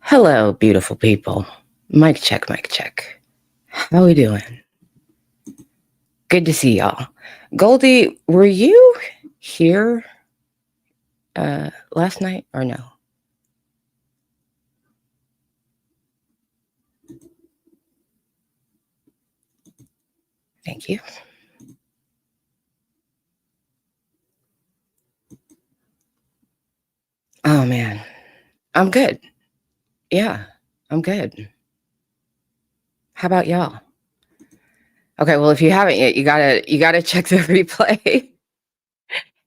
Hello, beautiful people. Mic check, mic check. How we doing? Good to see y'all. Goldie, were you here last night or no? Thank you. Oh man, I'm good. Yeah, I'm good. How about y'all? Okay, well, if you haven't yet, you gotta check the replay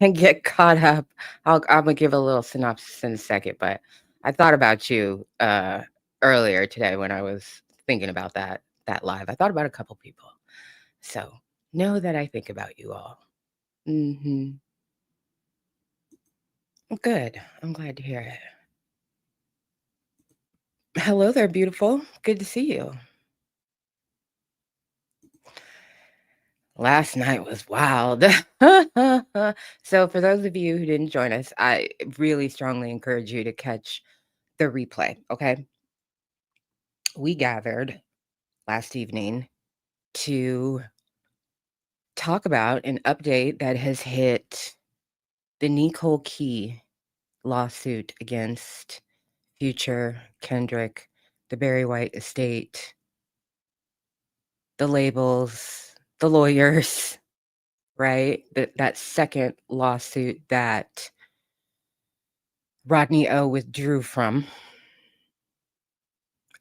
and get caught up. I'm gonna give a little synopsis in a second, but I thought about you earlier today when I was thinking about that live. I thought about a couple people. So know that I think about you all. Mm-hmm. Good. I'm glad to hear it. Hello there, beautiful. Good to see you. Last night was wild. So, for those of you who didn't join us, I really strongly encourage you to catch the replay. Okay. We gathered last evening to talk about an update that has hit the Nicole Key lawsuit against Future, Kendrick, the Barry White estate, the labels, the lawyers, right? That second lawsuit that Rodney O withdrew from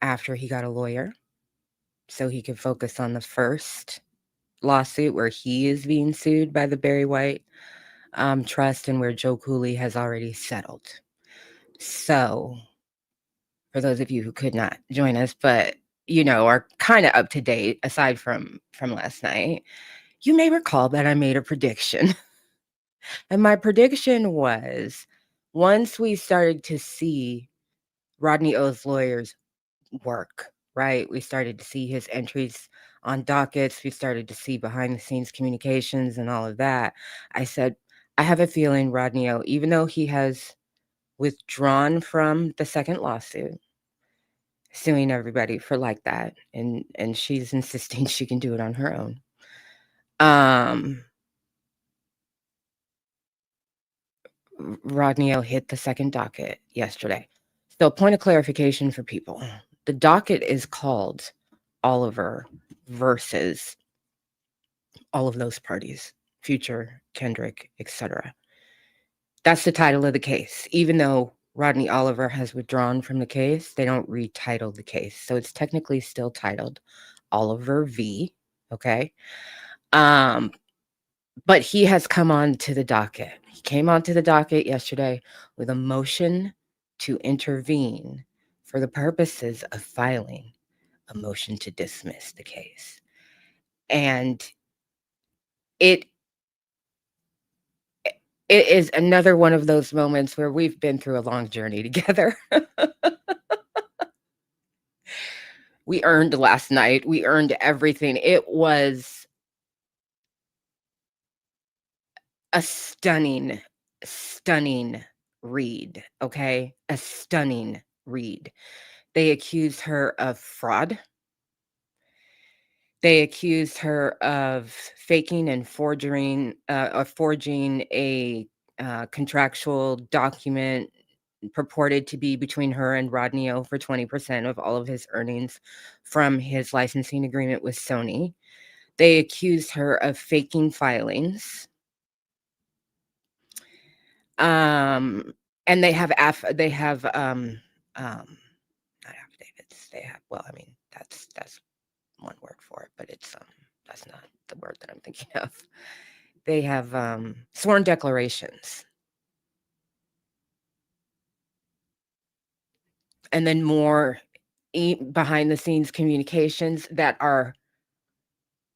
after he got a lawyer so he could focus on the first lawsuit where he is being sued by the Barry White trust and where Joe Cooley has already settled. So, for those of you who could not join us, but are kind of up to date aside from last night, you may recall that I made a prediction. And my prediction was once we started to see Rodney O's lawyers work, right? We started to see his entries on dockets. We started to see behind the scenes communications and all of that. I said, I have a feeling Rodney O, even though he has withdrawn from the second lawsuit, suing everybody for like that, and she's insisting she can do it on her own. Rodney O hit the second docket yesterday. So, point of clarification for people. The docket is called Oliver versus all of those parties, Future, Kendrick, etc. That's the title of the case. Even though Rodney Oliver has withdrawn from the case, they don't retitle the case. So it's technically still titled Oliver v. Okay. But he has come on to the docket. He came onto the docket yesterday with a motion to intervene for the purposes of filing a motion to dismiss the case. And it is another one of those moments where we've been through a long journey together. We earned last night. We earned everything. It was a stunning, stunning read, okay? A stunning read. They accused her of fraud. They accused her of faking and forging a contractual document purported to be between her and Rodney O for 20% of all of his earnings from his licensing agreement with Sony. They accused her of faking filings. And they have not affidavits. They have, well, I mean, that's one word for it, but it's that's not the word that I'm thinking of. They have sworn declarations. And then more behind the scenes communications that are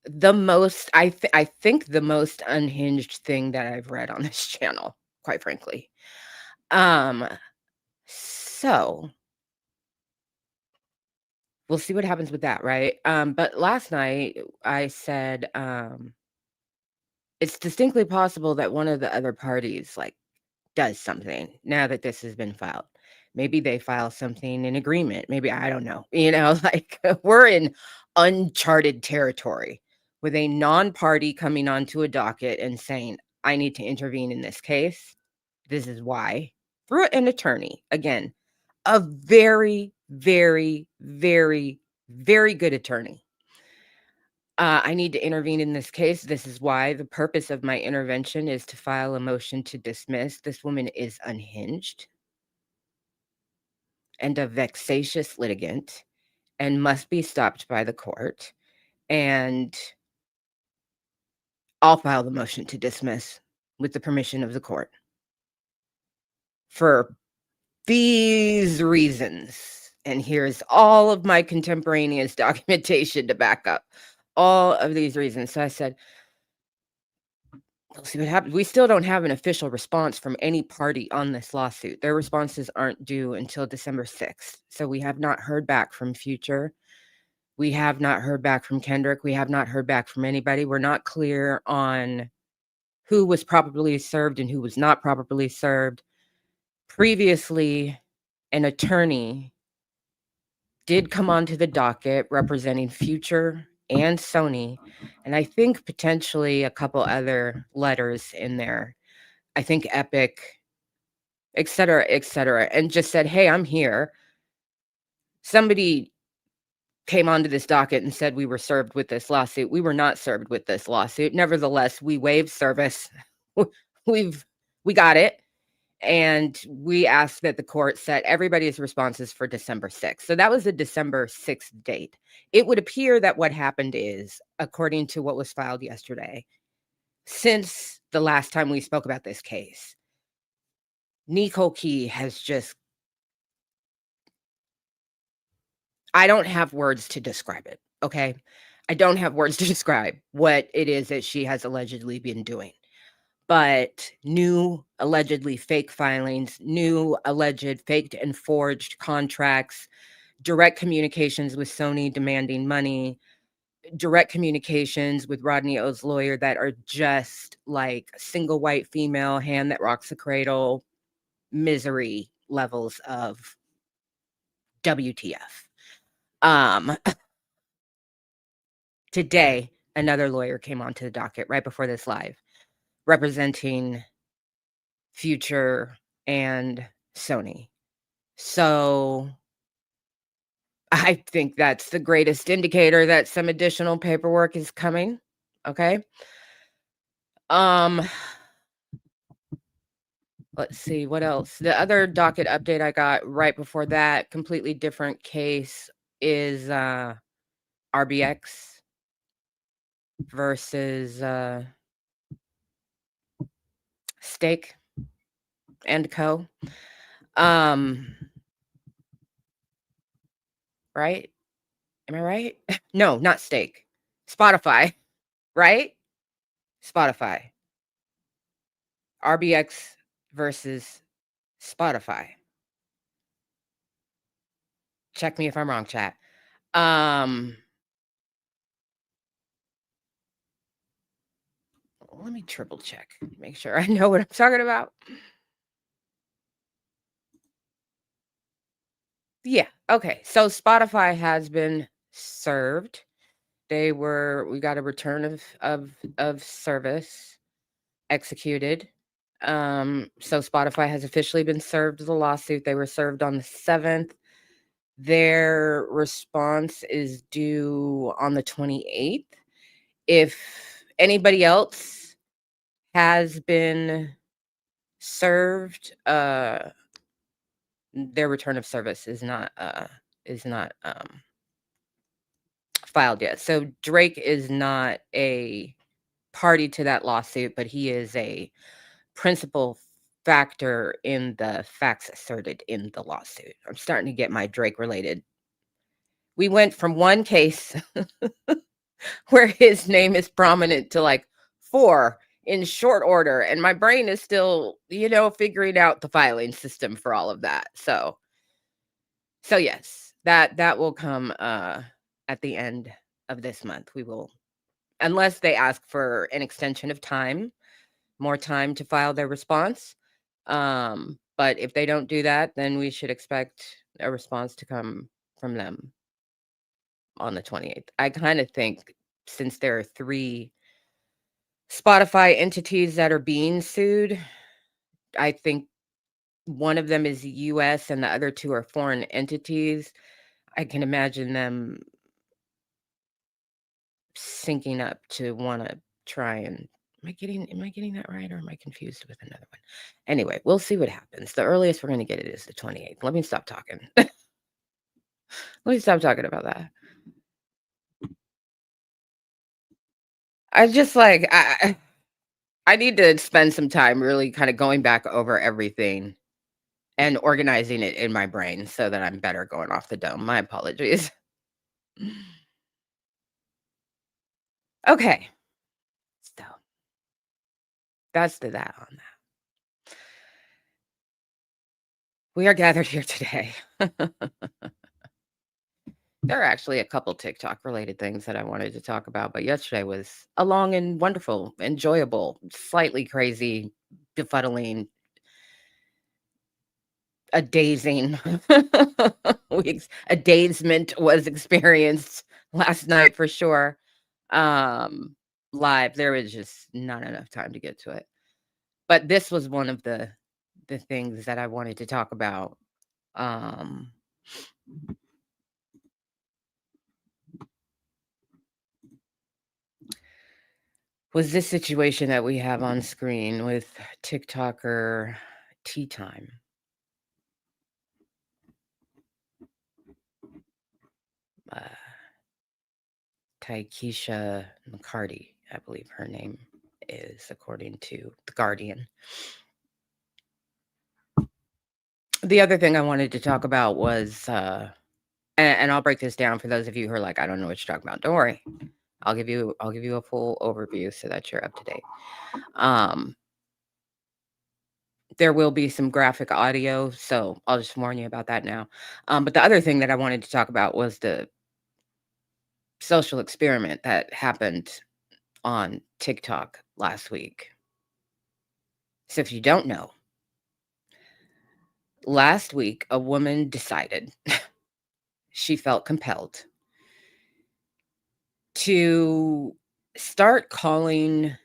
the most, I think the most unhinged thing that I've read on this channel, quite frankly. So we'll see what happens with that, right? But last night I said, it's distinctly possible that one of the other parties does something now that this has been filed. Maybe they file something in agreement. Maybe, I don't know. Like, we're in uncharted territory with a non-party coming onto a docket and saying, I need to intervene in this case. This is why. Through an attorney. Again, a very, very, very, very good attorney. I need to intervene in this case. This is why. The purpose of my intervention is to file a motion to dismiss. This woman is unhinged and a vexatious litigant and must be stopped by the court. And I'll file the motion to dismiss with the permission of the court for these reasons. And here's all of my contemporaneous documentation to back up all of these reasons. So I said, we'll see what happens. We still don't have an official response from any party on this lawsuit. Their responses aren't due until December 6th. So we have not heard back from Future. We have not heard back from Kendrick. We have not heard back from anybody. We're not clear on who was properly served and who was not properly served. Previously, an attorney did come onto the docket representing Future and Sony, and I think potentially a couple other letters in there. I think Epic, et cetera, and just said, hey, I'm here. Somebody came onto this docket and said we were served with this lawsuit. We were not served with this lawsuit. Nevertheless, we waived service. We got it. And we asked that the court set everybody's responses for December 6th. So that was the December 6th date. It would appear that what happened is, according to what was filed yesterday, since the last time we spoke about this case, Nicole Key has just, I don't have words to describe it, okay? I don't have words to describe what it is that she has allegedly been doing. But new allegedly fake filings, new alleged faked and forged contracts, direct communications with Sony demanding money, direct communications with Rodney O's lawyer that are just like single white female hand that rocks the cradle, misery levels of WTF. Today, another lawyer came onto the docket right before this live, representing Future and Sony. So I think that's the greatest indicator that some additional paperwork is coming. Okay. Let's see what else. The other docket update I got right before that, completely different case, is RBX versus Stake and Co. Right? Am I right? No, not Stake. Spotify, right? Spotify. RBX versus Spotify. Check me if I'm wrong, chat. Let me triple check, make sure I know what I'm talking about. Yeah, okay. So Spotify has been served. We got a return of service executed. So Spotify has officially been served the lawsuit. They were served on the 7th. Their response is due on the 28th. If anybody else has been served, their return of service is not filed yet. So Drake is not a party to that lawsuit, but he is a principal factor in the facts asserted in the lawsuit. I'm starting to get my Drake related. We went from one case where his name is prominent to like 4 in short order, and my brain is still, figuring out the filing system for all of that. So yes, that will come at the end of this month. We will, unless they ask for an extension of time, more time to file their response. But if they don't do that, then we should expect a response to come from them on the 28th. I kind of think since there are 3 Spotify entities that are being sued, I think one of them is US and the other 2 are foreign entities. I can imagine them syncing up to wanna try and am I getting that right, or am I confused with another one? Anyway, we'll see what happens. The earliest we're gonna get it is the 28th. Let me stop talking. Let me stop talking about that. I just, like, I need to spend some time really kinda going back over everything and organizing it in my brain so that I'm better going off the dome. My apologies. Okay. So, that's the that on that. We are gathered here today. There are actually a couple TikTok related things that I wanted to talk about, but yesterday was a long and wonderful, enjoyable, slightly crazy, befuddling, a dazing a dazement was experienced last night for sure. Um, Live, there was just not enough time to get to it. But this was one of the things that I wanted to talk about. Um was this situation that we have on screen with TikToker Teatyme. Uh, Taikisha McCarty, I believe her name is, according to The Guardian. The other thing I wanted to talk about was, and I'll break this down for those of you who are like, I don't know what you're talking about. Don't worry. I'll give you a full overview so that you're up to date. There will be some graphic audio, so I'll just warn you about that now. But the other thing that I wanted to talk about was the social experiment that happened on TikTok last week. So if you don't know, last week a woman decided she felt compelled to start calling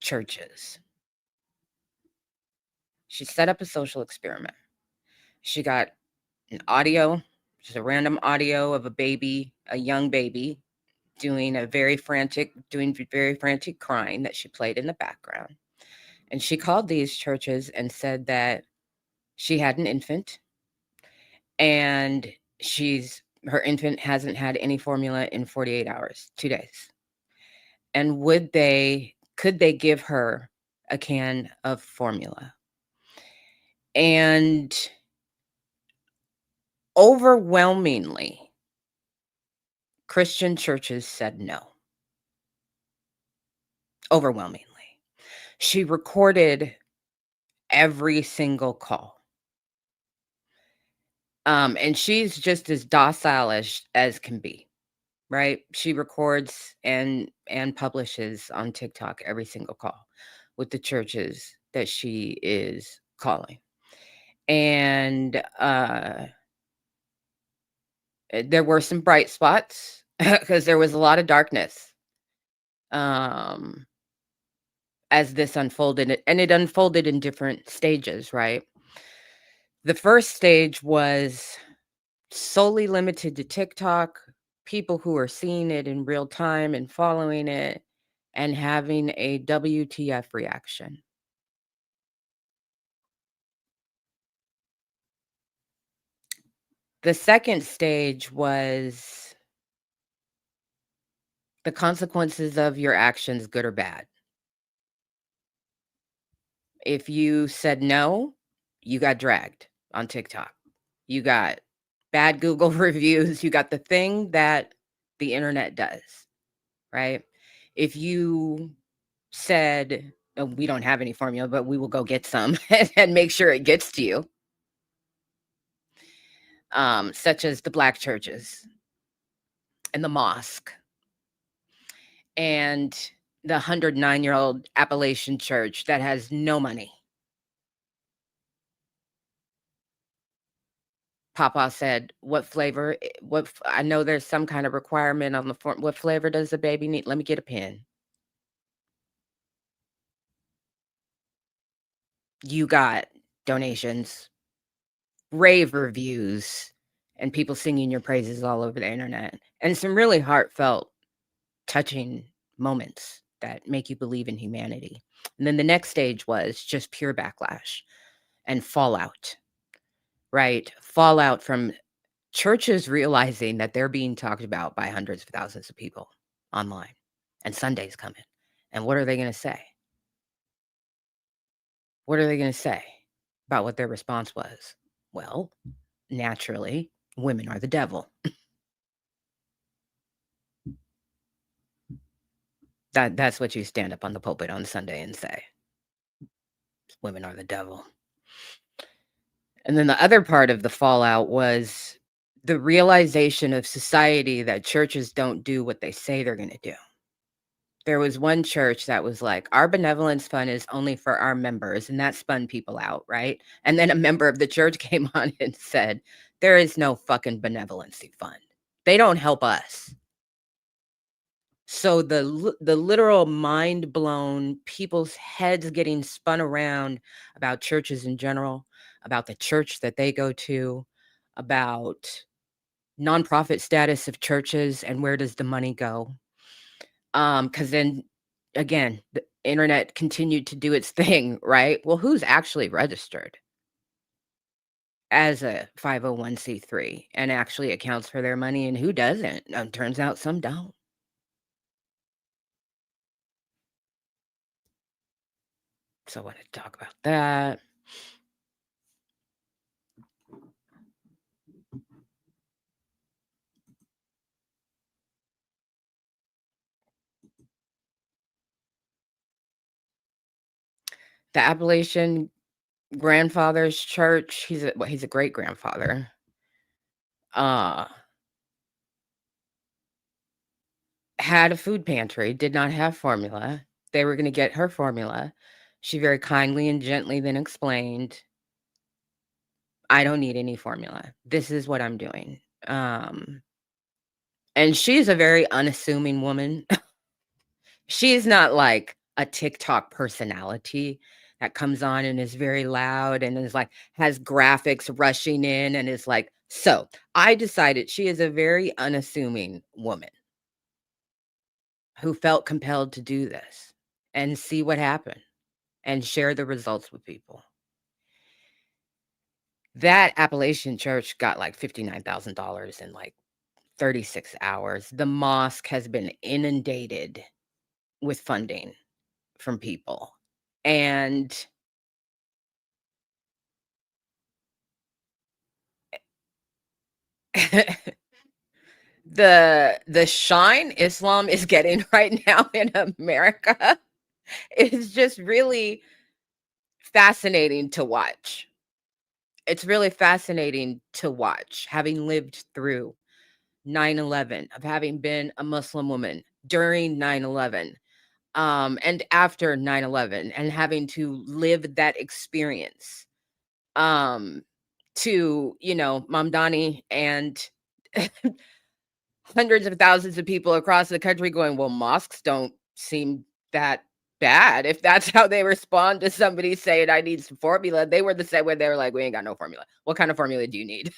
churches. She set up a social experiment. She got an audio, just a random audio of a young baby doing very frantic crying that she played in the background. And she called these churches and said that she had an infant and her infant hasn't had any formula in 48 hours, 2 days. And could they give her a can of formula? And overwhelmingly, Christian churches said no. Overwhelmingly. She recorded every single call. And she's just as docile as can be, right? She records and publishes on TikTok every single call with the churches that she is calling. And there were some bright spots because there was a lot of darkness as this unfolded, and it unfolded in different stages, right? The first stage was solely limited to TikTok, people who are seeing it in real time and following it and having a WTF reaction. The second stage was the consequences of your actions, good or bad. If you said no, you got dragged on TikTok. You got bad Google reviews. You got the thing that the internet does, right? If you said, "Oh, we don't have any formula, but we will go get some and make sure it gets to you," such as the black churches and the mosque and the 109-year-old Appalachian church that has no money. Papa said, "What flavor? I know there's some kind of requirement on the form. What flavor does the baby need? Let me get a pen." You got donations, rave reviews, and people singing your praises all over the internet, and some really heartfelt, touching moments that make you believe in humanity. And then the next stage was just pure backlash and fallout, right? Fallout from churches realizing that they're being talked about by hundreds of thousands of people online, and Sunday's coming. And what are they going to say? What are they going to say about what their response was? Well, naturally, women are the devil. That's what you stand up on the pulpit on Sunday and say. Women are the devil. And then the other part of the fallout was the realization of society that churches don't do what they say they're going to do. There was one church that was like, "Our benevolence fund is only for our members," and that spun people out, right? And then a member of the church came on and said, "There is no fucking benevolency fund. They don't help us." So the literal mind blown, people's heads getting spun around about churches in general, about the church that they go to, about nonprofit status of churches and where does the money go? Because then again, the internet continued to do its thing, right? Well, who's actually registered as a 501(c)(3) and actually accounts for their money and who doesn't? Turns out some don't. So I want to talk about that. The Appalachian grandfather's church, he's a great grandfather. Uh, had a food pantry, did not have formula. They were gonna get her formula. She very kindly and gently then explained, "I don't need any formula. This is what I'm doing." And she's a very unassuming woman. She's not like a TikTok personality that comes on and is very loud and is like has graphics rushing in and is like, "So, I decided." She is a very unassuming woman who felt compelled to do this and see what happened and share the results with people. That Appalachian church got like $59,000 in like 36 hours. The mosque has been inundated with funding from people. And the shine Islam is getting right now in America is just really fascinating to watch. It's really fascinating to watch, having lived through 9/11, of having been a Muslim woman during 9/11, and after 9/11, and having to live that experience, um, to, Mamdani and hundreds of thousands of people across the country going, "Well, mosques don't seem that bad." If that's how they respond to somebody saying, "I need some formula," they were the same way. They were like, "We ain't got no formula. What kind of formula do you need?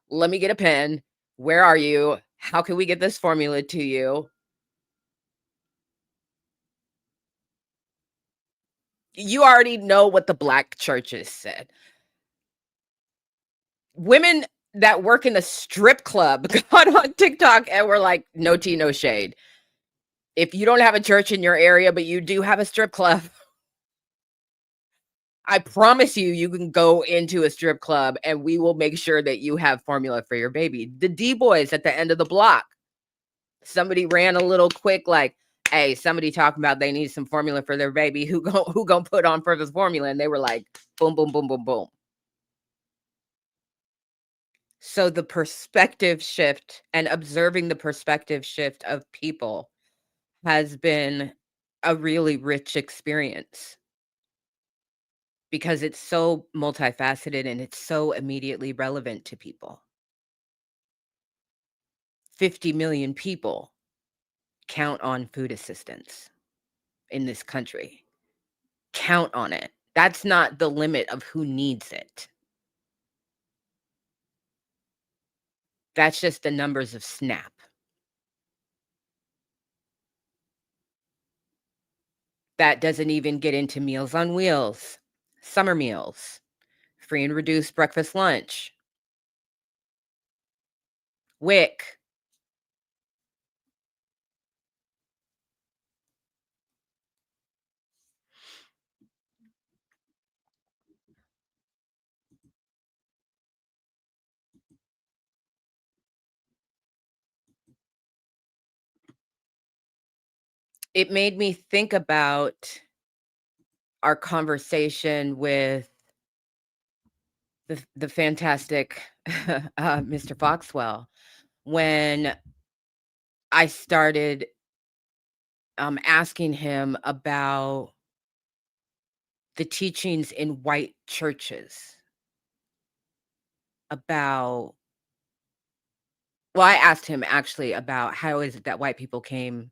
Let me get a pen. Where are you? How can we get this formula to you?" You already know what the black churches said. Women that work in a strip club got on TikTok and were like, "No tea, no shade. If you don't have a church in your area, but you do have a strip club, I promise you, you can go into a strip club and we will make sure that you have formula for your baby." The D boys at the end of the block, somebody ran a little quick, like, "Hey, somebody talking about they need some formula for their baby. Who gonna put on for this formula?" And they were like, boom, boom, boom, boom, boom. So the perspective shift and observing the perspective shift of people has been a really rich experience. because it's so multifaceted and it's so immediately relevant to people. 50 million people count on food assistance in this country. Count on it. That's not the limit of who needs it. That's just the numbers of SNAP. That doesn't even get into Meals on Wheels, summer meals, free and reduced breakfast lunch, WIC. It made me think about our conversation with the fantastic Mr. Foxwell when I started asking him about the teachings in white churches about well, I asked him actually about how is it that white people came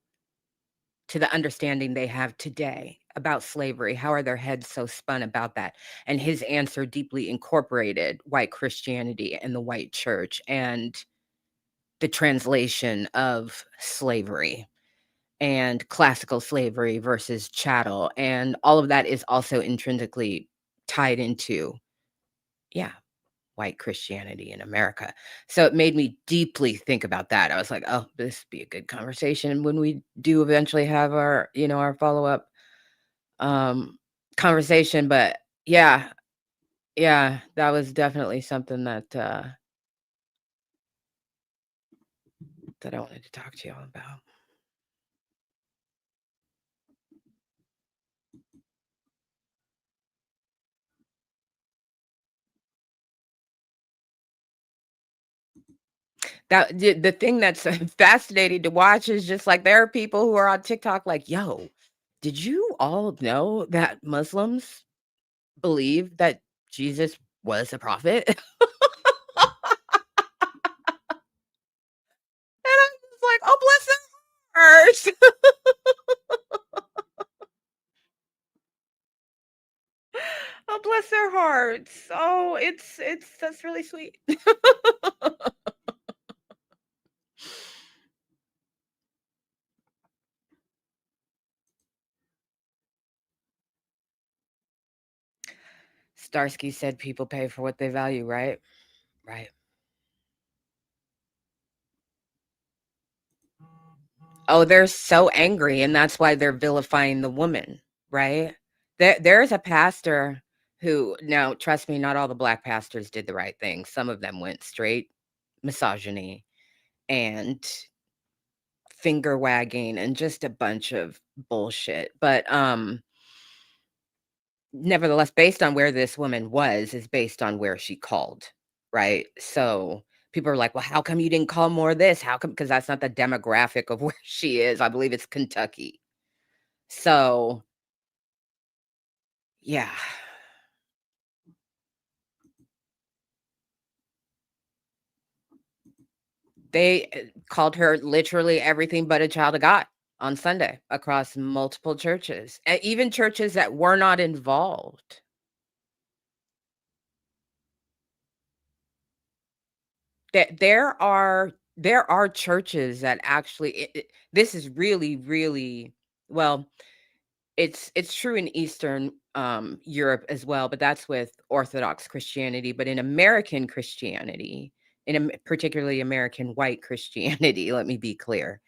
to the understanding they have today about slavery. How are their heads so spun about that? And his answer deeply incorporated white Christianity and the white church and the translation of slavery and classical slavery versus chattel. And all of that is also intrinsically tied into, yeah, white Christianity in America. So it made me deeply think about that. I was like, oh, this would be a good conversation when we do eventually have our, our follow-up um conversation. But yeah, yeah, that was definitely something that I wanted to talk to y'all about. The thing that's fascinating to watch is just like there are people who are on TikTok like, yo, did you all know that Muslims believe that Jesus was a prophet? And I'm just like, oh, bless their hearts. Oh, bless their hearts. Oh, it's that's really sweet. Starsky said people pay for what they value, right? Right. Oh, they're so angry, and that's why they're vilifying the woman, right? There's a pastor who now, trust me, not all the black pastors did the right thing. Some of them went straight misogyny and finger wagging and just a bunch of bullshit. But nevertheless, based on where this woman was is based on where she called, right? So people are like, well, how come you didn't call more of this? How come? Because that's not the demographic of where she is. I believe it's Kentucky. So yeah, they called her literally everything but a child of God on Sunday across multiple churches, even churches that were not involved. There are churches that actually this is really really well. It's true in Eastern Europe as well, but that's with Orthodox Christianity. But in American Christianity, particularly American white Christianity, let me be clear,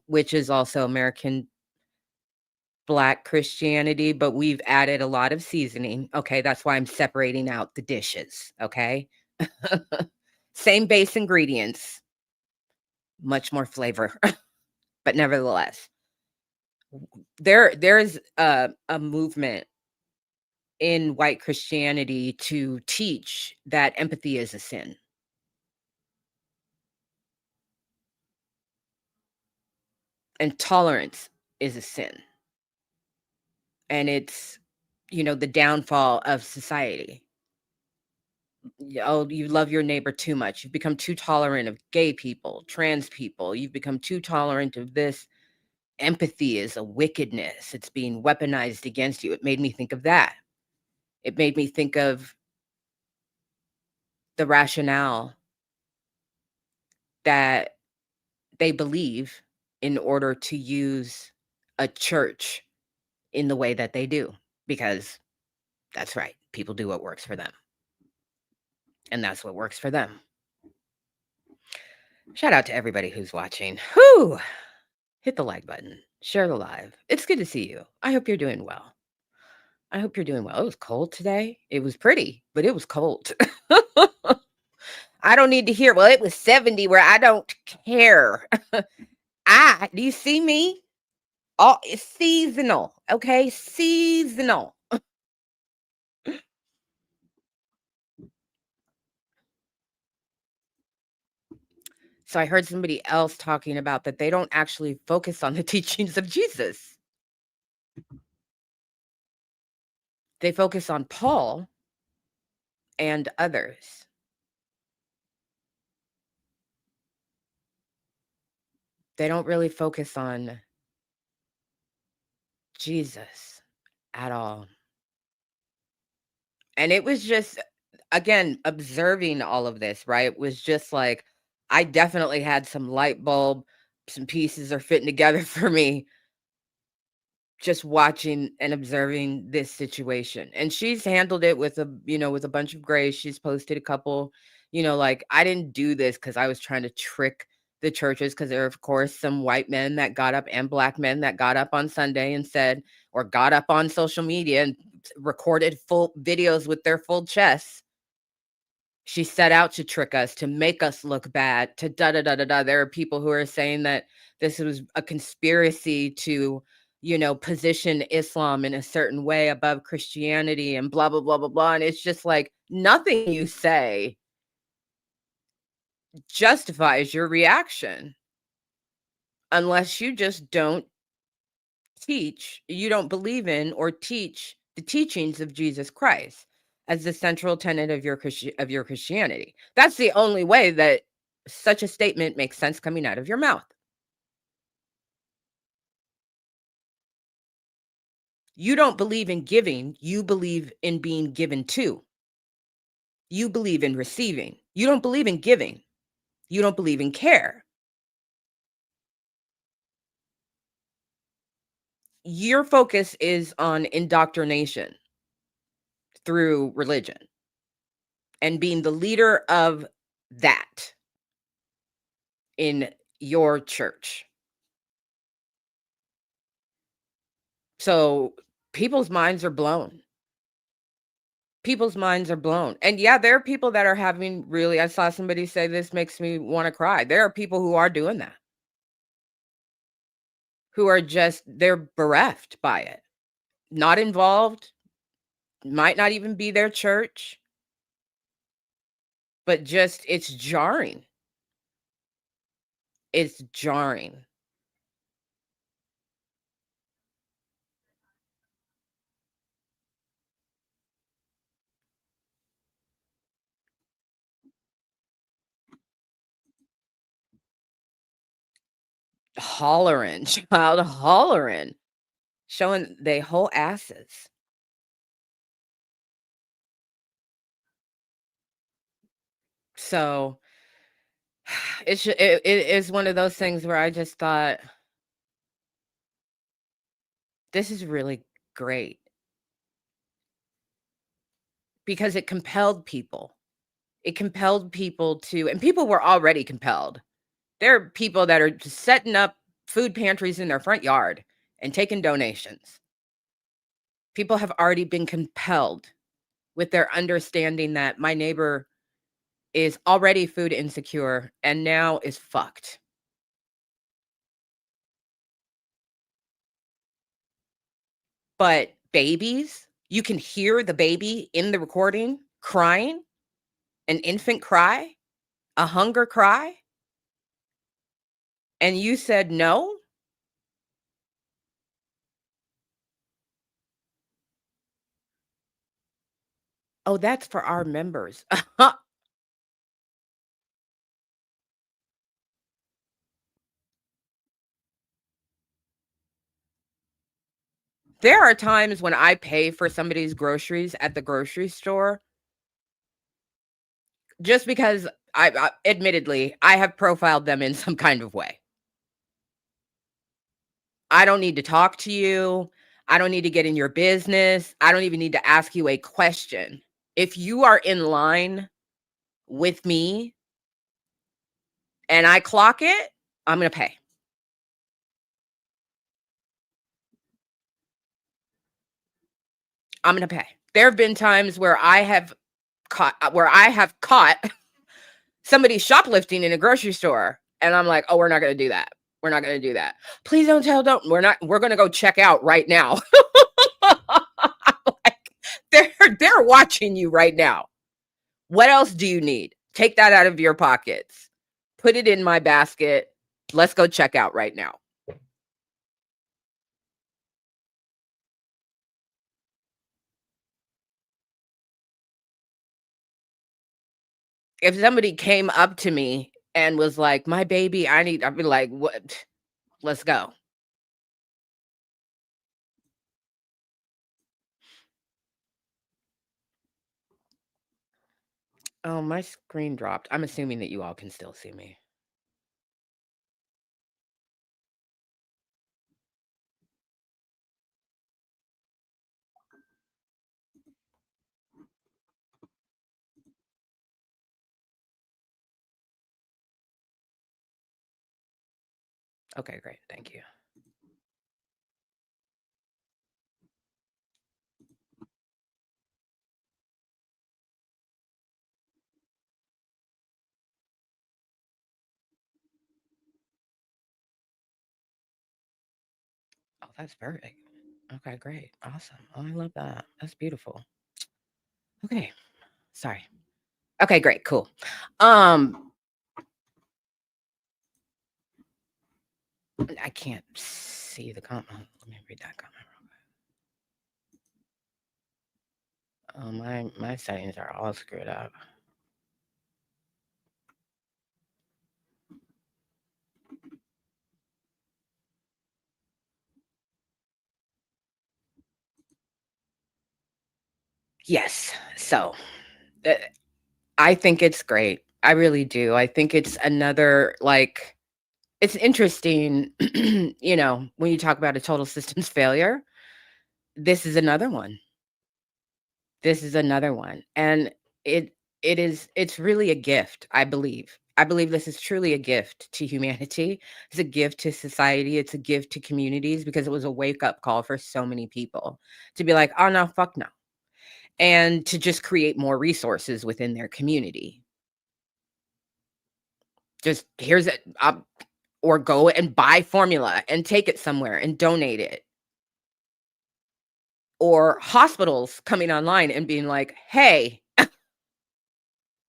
which is also American Black Christianity, but we've added a lot of seasoning. Okay, that's why I'm separating out the dishes. Okay, same base ingredients, much more flavor, but nevertheless, there's a movement in white Christianity to teach that empathy is a sin and tolerance is a sin. And it's the downfall of society. Oh, you love your neighbor too much. You've become too tolerant of gay people, trans people. You've become too tolerant of this. Empathy is a wickedness. It's being weaponized against you. It made me think of that. It made me think of the rationale that they believe in order to use a church in the way that they do. Because that's right. People do what works for them. And that's what works for them. Shout out to everybody who's watching. Whew! Hit the like button. Share the live. It's good to see you. I hope you're doing well. I hope you're doing well. It was cold today. It was pretty, but it was cold. I don't need to hear, well, it was 70 where I don't care. Do you see me? Oh, it's seasonal. Okay. Seasonal. So I heard somebody else talking about that they don't actually focus on the teachings of Jesus. They focus on Paul and others. They don't really focus on Jesus at all. And it was just, again, observing all of this, right? Was just like, I definitely had some light bulb, some pieces are fitting together for me just watching and observing this situation. And she's handled it with a bunch of grace. She's posted a couple, like, I didn't do this because I was trying to trick the churches, because there are, of course, some white men that got up and black men that got up on Sunday and said, or got up on social media and recorded full videos with their full chests. She set out to trick us, to make us look bad, to da da da da da. There are people who are saying that this was a conspiracy to, position Islam in a certain way above Christianity and blah, blah, blah, blah, blah. And it's just like, nothing you say justifies your reaction unless you just you don't believe in or teach the teachings of Jesus Christ as the central tenet of your Christianity. That's the only way that such a statement makes sense coming out of your mouth. You don't believe in giving, you believe in being given to. You believe in receiving. You don't believe in giving. You don't believe in care. Your focus is on indoctrination through religion and being the leader of that in your church. So people's minds are blown. People's minds are blown. And yeah, there are people that are having really, I saw somebody say, this makes me want to cry. There are people who are doing that, who are just, they're bereft by it, not involved, might not even be their church, but just, it's jarring. It's jarring. Hollering, child, hollering, showing they whole asses. So it is one of those things where I just thought, this is really great, because it compelled people. It compelled people to, and people were already compelled. There are people that are just setting up food pantries in their front yard and taking donations. People have already been compelled with their understanding that my neighbor is already food insecure and now is fucked. But babies, you can hear the baby in the recording crying, an infant cry, a hunger cry, and you said no? Oh, that's for our members. There are times when I pay for somebody's groceries at the grocery store just because I admittedly, I have profiled them in some kind of way. I don't need to talk to you. I don't need to get in your business. I don't even need to ask you a question. If you are in line with me and I clock it, I'm going to pay. I'm going to pay. There have been times where I have caught somebody shoplifting in a grocery store and I'm like, "Oh, we're not going to do that. We're not going to do that. Please don't. We're going to go check out right now." Like, they're watching you right now. What else do you need? Take that out of your pockets. Put it in my basket. Let's go check out right now. If somebody came up to me and was like, "My baby, I'd be like, "What? Let's go." Oh, my screen dropped. I'm assuming that you all can still see me. Okay, great. Thank you. Oh, that's perfect. Okay, great. Awesome. Oh, I love that. That's beautiful. Okay. Sorry. Okay, great. Cool. Um, I can't see the comment. Let me read that comment. Oh, my settings are all screwed up. Yes. So, uh, I think it's great. I really do. I think it's another like it's interesting, when you talk about a total systems failure, this is another one. This is another one. And it it's really a gift, I believe. I believe this is truly a gift to humanity. It's a gift to society. It's a gift to communities because it was a wake up call for so many people to be like, oh, no, fuck no. And to just create more resources within their community. Just here's it, or go and buy formula and take it somewhere and donate it. Or hospitals coming online and being like, hey,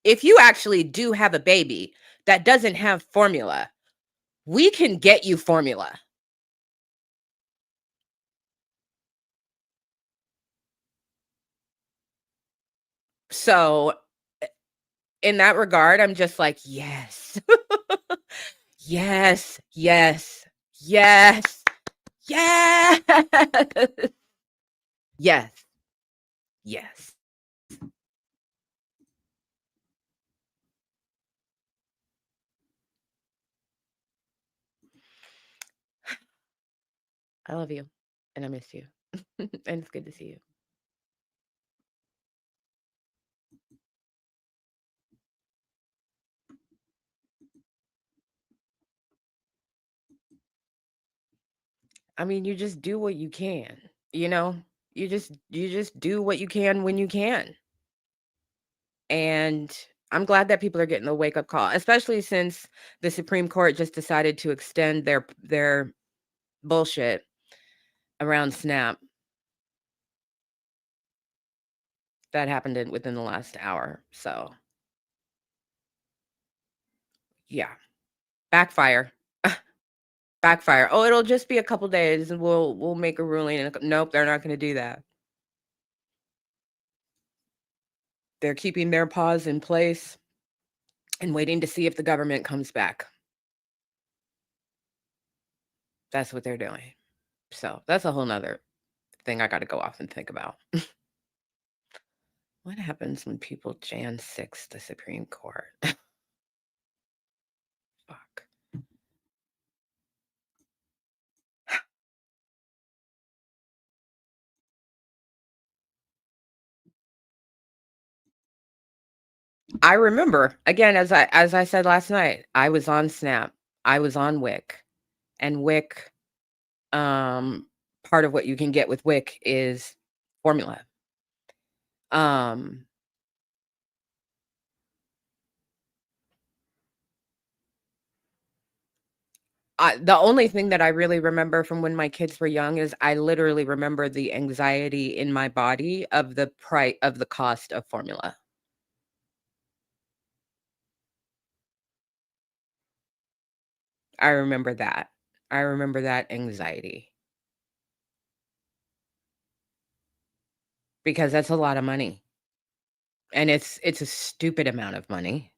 if you actually do have a baby that doesn't have formula, we can get you formula. So, in that regard, I'm just like, yes, yes, yes, yes, yes, yes, yes. I love you and I miss you. And it's good to see you. I mean, you just do what you can, you know? You just do what you can when you can. And I'm glad that people are getting the wake up call, especially since the Supreme Court just decided to extend their bullshit around SNAP. That happened within the last hour. So, yeah, backfire. Backfire. Oh, it'll just be a couple days and we'll make a ruling. Nope, they're not going to do that. They're keeping their paws in place and waiting to see if the government comes back. That's what they're doing. So that's a whole nother thing I got to go off and think about. What happens when people Jan 6 the Supreme Court? Fuck. I remember, again, as I said last night, I was on Snap, I was on Wick, and Wick, part of what you can get with Wick is formula. Um, the only thing that I really remember from when my kids were young is I literally remember the anxiety in my body of the price of the cost of formula. I remember that. I remember that anxiety because that's a lot of money, and it's a stupid amount of money.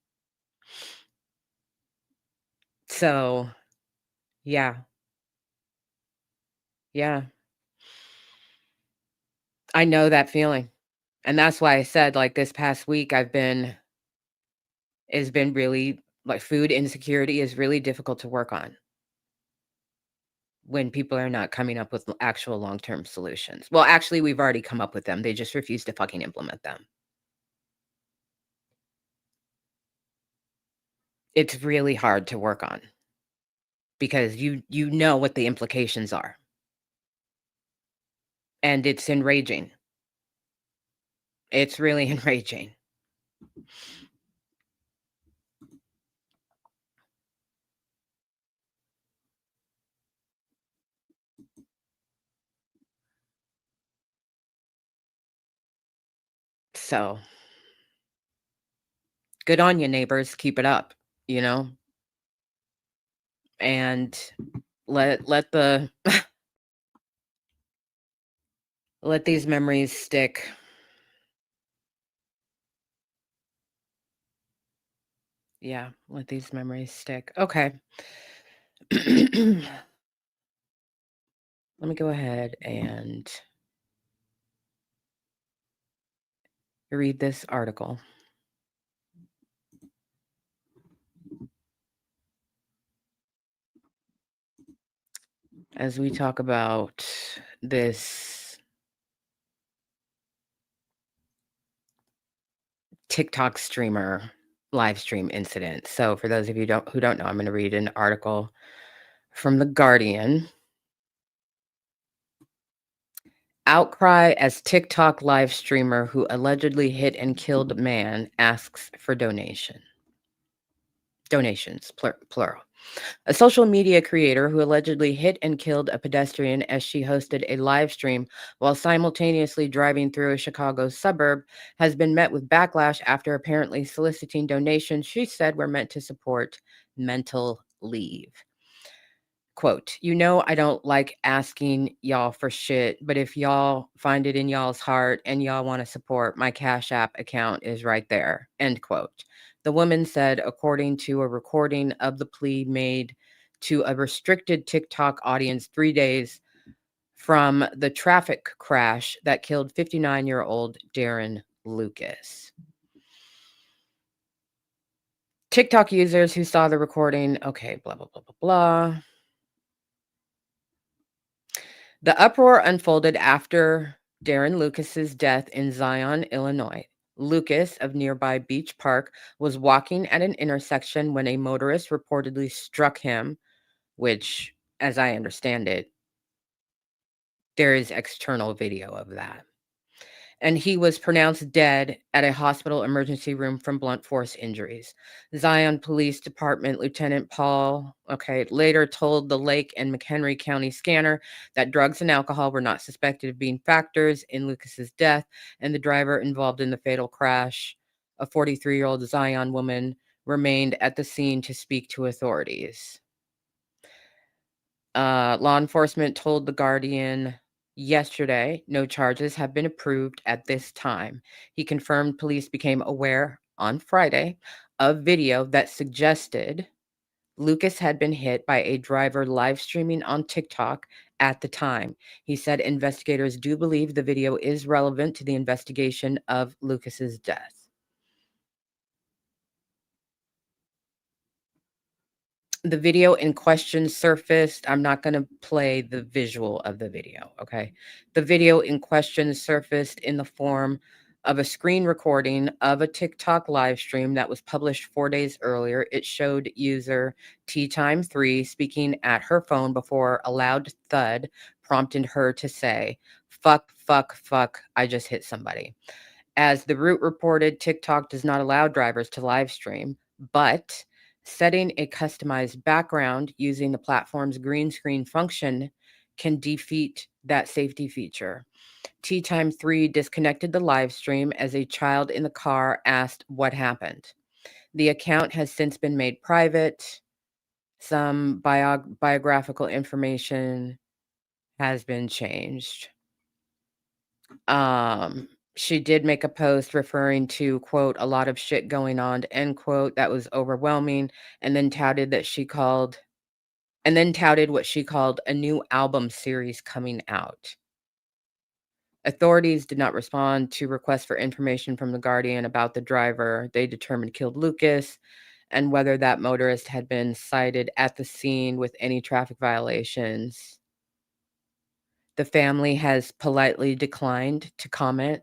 So, yeah. Yeah. I know that feeling, and that's why I said, like, this past week, it's been really like, food insecurity is really difficult to work on when people are not coming up with actual long-term solutions. Well, actually, we've already come up with them, they just refuse to fucking implement them. It's really hard to work on because you know what the implications are, and it's enraging. It's really enraging. So, good on you, neighbors, keep it up, you know? And let the let these memories stick. Yeah, let these memories stick. Okay. Let me go ahead and read this article as we talk about this TikTok streamer live stream incident. So for those of you who don't know, I'm going to read an article from The Guardian. Outcry as TikTok live streamer who allegedly hit and killed man asks for donations, plural. A social media creator who allegedly hit and killed a pedestrian as she hosted a live stream while simultaneously driving through a Chicago suburb has been met with backlash after apparently soliciting donations she said were meant to support mental leave. Quote, I don't like asking y'all for shit, but if y'all find it in y'all's heart and y'all want to support, my Cash App account is right there. End quote. The woman said, according to a recording of the plea made to a restricted TikTok audience 3 days from the traffic crash that killed 59-year-old Darren Lucas. TikTok users who saw the recording, okay, blah, blah, blah, blah, blah. The uproar unfolded after Darren Lucas's death in Zion, Illinois. Lucas of nearby Beach Park was walking at an intersection when a motorist reportedly struck him, which, as I understand it, there is external video of that. And he was pronounced dead at a hospital emergency room from blunt force injuries. Zion Police Department Lieutenant Paul, later told the Lake and McHenry County scanner that drugs and alcohol were not suspected of being factors in Lucas's death, and the driver involved in the fatal crash, a 43-year-old Zion woman, remained at the scene to speak to authorities. Law enforcement told The Guardian Yesterday, no charges have been approved at this time. He confirmed police became aware on Friday of video that suggested Lucas had been hit by a driver live streaming on TikTok at the time. He said investigators do believe the video is relevant to the investigation of Lucas's death. The video in question surfaced. I'm not going to play the visual of the video, okay? The video in question surfaced in the form of a screen recording of a TikTok live stream that was published 4 days earlier. It showed user teatyme3 speaking at her phone before a loud thud prompted her to say, "Fuck, fuck, fuck, I just hit somebody." As the route reported, TikTok does not allow drivers to live stream, but setting a customized background using the platform's green screen function can defeat that safety feature. Teatyme 3 disconnected the live stream as a child in the car asked what happened. The account has since been made private. Some biographical information has been changed. She did make a post referring to, quote, "a lot of shit going on," end quote. That was overwhelming. And then touted what she called a new album series coming out. Authorities did not respond to requests for information from The Guardian about the driver they determined killed Lucas and whether that motorist had been cited at the scene with any traffic violations. The family has politely declined to comment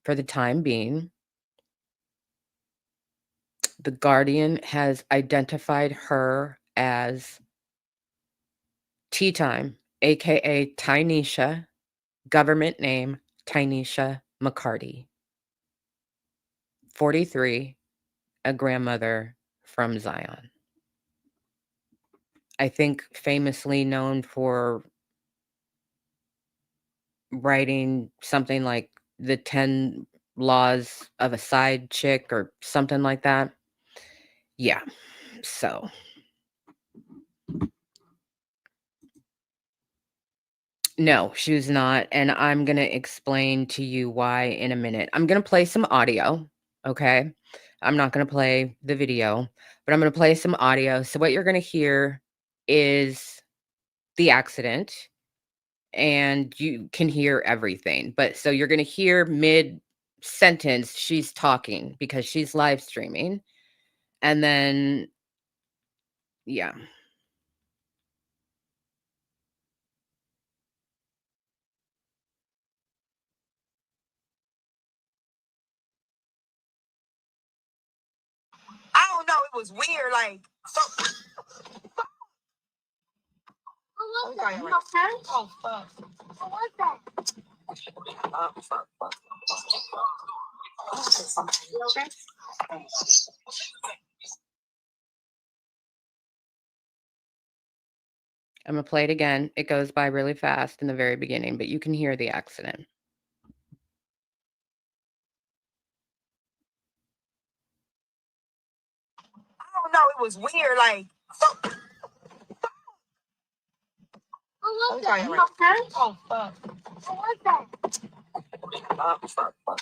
for the time being. The Guardian has identified her as Teatyme, aka Tynesha, government name Tynesha McCarty, 43, a grandmother from Zion. I think famously known for writing something like the 10 Laws of a Side Chick or something like that. Yeah, so. No, she was not, and I'm gonna explain to you why in a minute. I'm gonna play some audio, okay? I'm not gonna play the video, but I'm gonna play some audio. So what you're gonna hear is the accident, and you can hear everything. But so you're gonna hear mid-sentence, she's talking because she's live streaming, and then yeah. I don't know. It was weird. Like, so. What was that? Oh, fuck. What was that? Fuck. I'm gonna play it again. It goes by really fast in the very beginning, but you can hear the accident. I don't know. It was weird. Like, so. What was that? Oh, fuck. What was that? Fuck.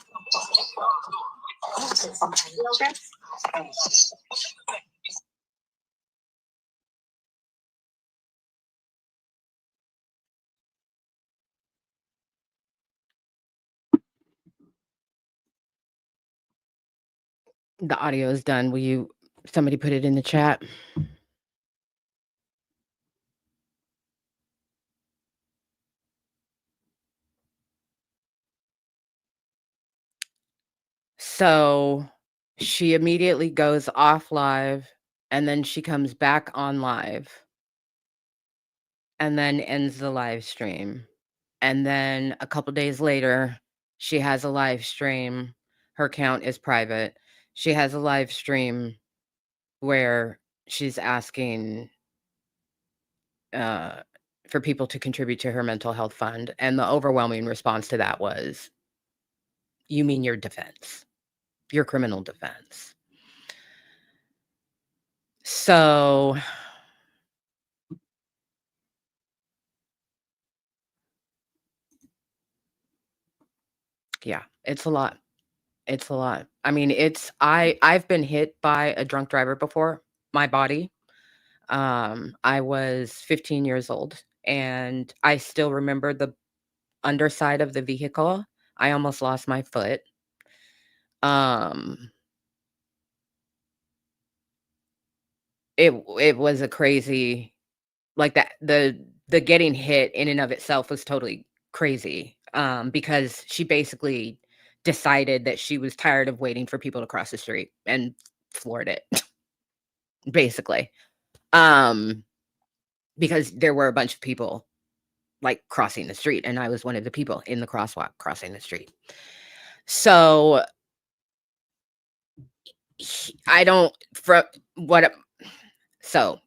The audio is done. Will somebody put it in the chat? So she immediately goes off live and then she comes back on live and then ends the live stream. And then a couple days later, she has a live stream. Her account is private. She has a live stream where she's asking for people to contribute to her mental health fund. And the overwhelming response to that was, "You mean your defense, your criminal defense?" So It's a lot. It's a lot. I mean, I've been hit by a drunk driver before, my body. I was 15 years old, and I still remember the underside of the vehicle. I almost lost my foot. Um, it was a crazy, like, that the getting hit in and of itself was totally crazy, because she basically decided that she was tired of waiting for people to cross the street and floored it, basically. Um, because there were a bunch of people, like, crossing the street, and I was one of the people in the crosswalk crossing the street. So, I don't from what so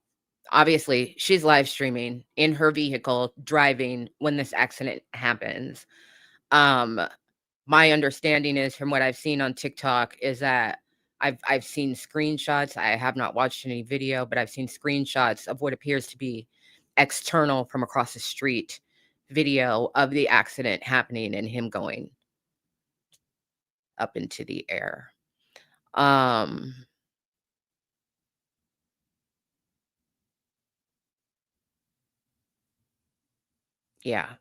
obviously she's live streaming in her vehicle driving when this accident happens. Um, my understanding is, from what I've seen on TikTok, is that I've seen screenshots. I have not watched any video, but I've seen screenshots of what appears to be external from across the street video of the accident happening and him going up into the air. Um, yeah,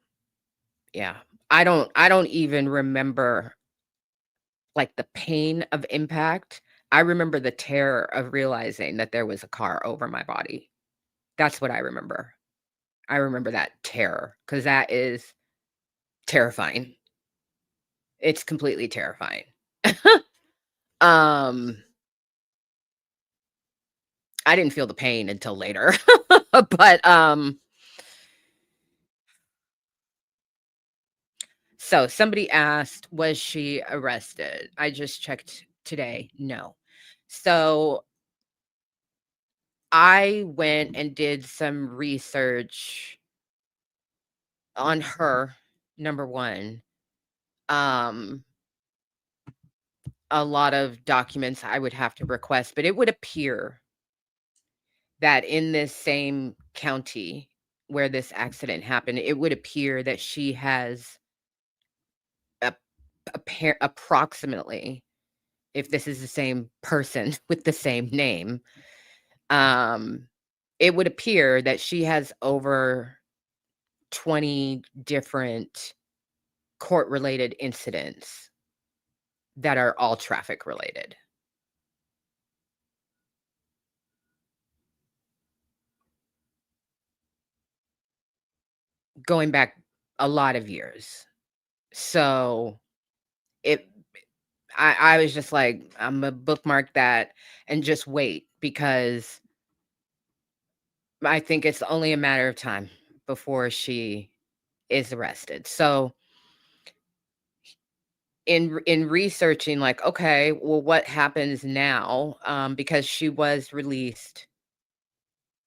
yeah. I don't even remember, like, the pain of impact. I remember the terror of realizing that there was a car over my body. That's what I remember. I remember that terror, because that is terrifying. It's completely terrifying. Um, I didn't feel the pain until later. But, so somebody asked, "Was she arrested?" I just checked today. No. So I went and did some research on her, number 1. Um, a lot of documents I would have to request, but it would appear that in this same county where this accident happened, it would appear that she has a approximately, if this is the same person with the same name, um, it would appear that she has over 20 different court-related incidents that are all traffic related, going back a lot of years. So, it I was just like, "Imma bookmark that and just wait," because I think it's only a matter of time before she is arrested. So, in researching, like, okay, well, what happens now? Because she was released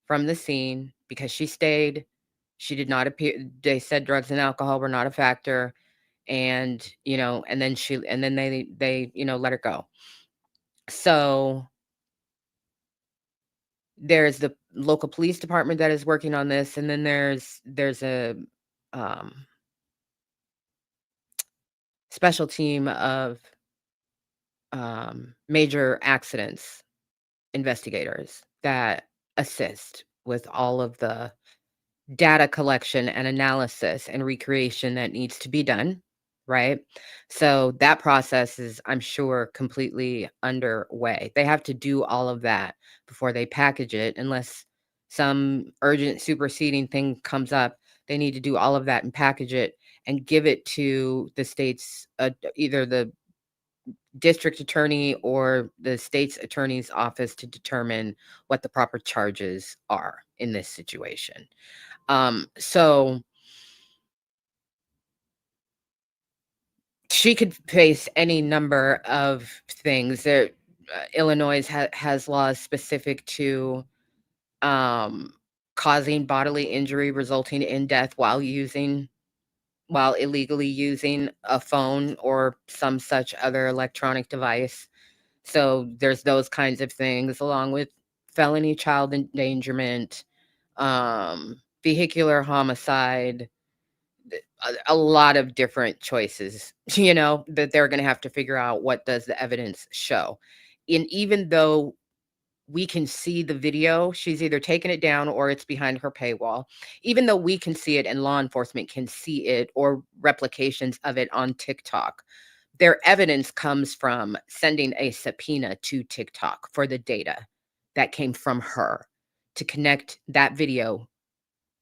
from the scene because she stayed. She did not appear. They said drugs and alcohol were not a factor, and, and then they, let her go. So there's the local police department that is working on this, and then there's a, um, special team of, major accidents investigators that assist with all of the data collection and analysis and recreation that needs to be done, right? So that process is, I'm sure, completely underway. They have to do all of that before they package it, unless some urgent superseding thing comes up. They need to do all of that and package it and give it to the state's, either the district attorney or the state's attorney's office, to determine what the proper charges are in this situation. So she could face any number of things. Illinois has laws specific to, um, causing bodily injury resulting in death while illegally using a phone or some such other electronic device. So there's those kinds of things, along with felony child endangerment, vehicular homicide, a lot of different choices, that they're going to have to figure out what does the evidence show. And even though we can see the video, she's either taken it down or it's behind her paywall. Even though we can see it and law enforcement can see it or replications of it on TikTok, their evidence comes from sending a subpoena to TikTok for the data that came from her to connect that video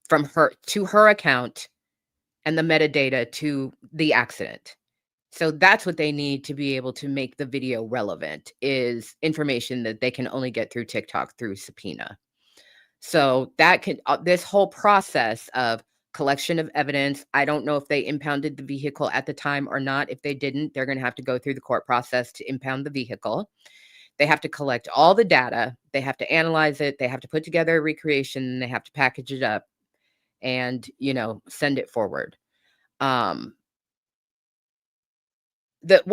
from her to her account and the metadata to the accident. So that's what they need to be able to make the video relevant, is information that they can only get through TikTok through subpoena. So that can this whole process of collection of evidence, I don't know if they impounded the vehicle at the time or not. If they didn't, they're going to have to go through the court process to impound the vehicle. They have to collect all the data. They have to analyze it. They have to put together a recreation. They have to package it up and, send it forward. One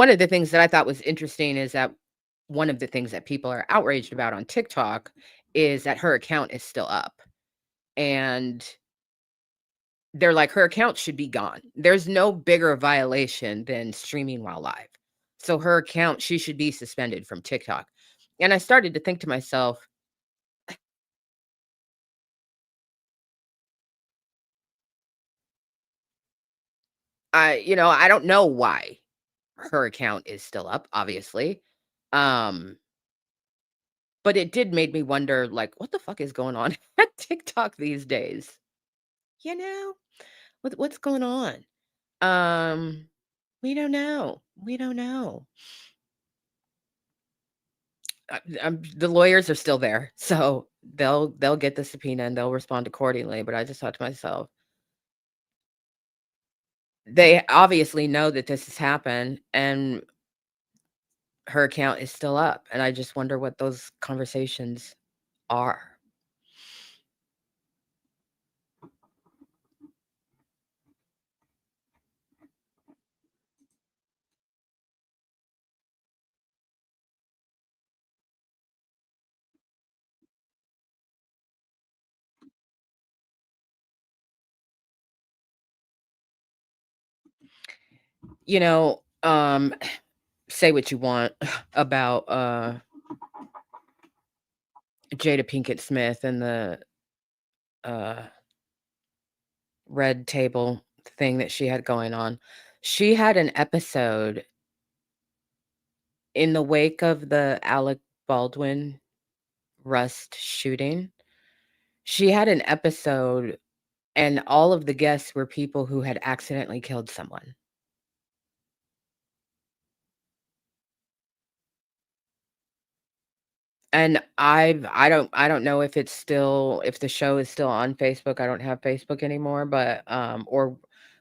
of the things that I thought was interesting is that one of the things that people are outraged about on TikTok is that her account is still up. And they're like, her account should be gone. There's no bigger violation than streaming while live. So her account, she should be suspended from TikTok. And I started to think to myself, I don't know why her account is still up, obviously. But it did make me wonder, like, what the fuck is going on at TikTok these days? You know? What's going on? Um, we don't know. We don't know. The lawyers are still there, so they'll get the subpoena and they'll respond accordingly. But I just thought to myself, they obviously know that this has happened, and her account is still up, and I just wonder what those conversations are. You know, say what you want about Jada Pinkett Smith and the uh red table thing that she had going on. She had an episode in the wake of the Alec Baldwin Rust shooting. She had an episode, and all of the guests were people who had accidentally killed someone. And I don't know if if the show is still on Facebook. I don't have Facebook anymore, but or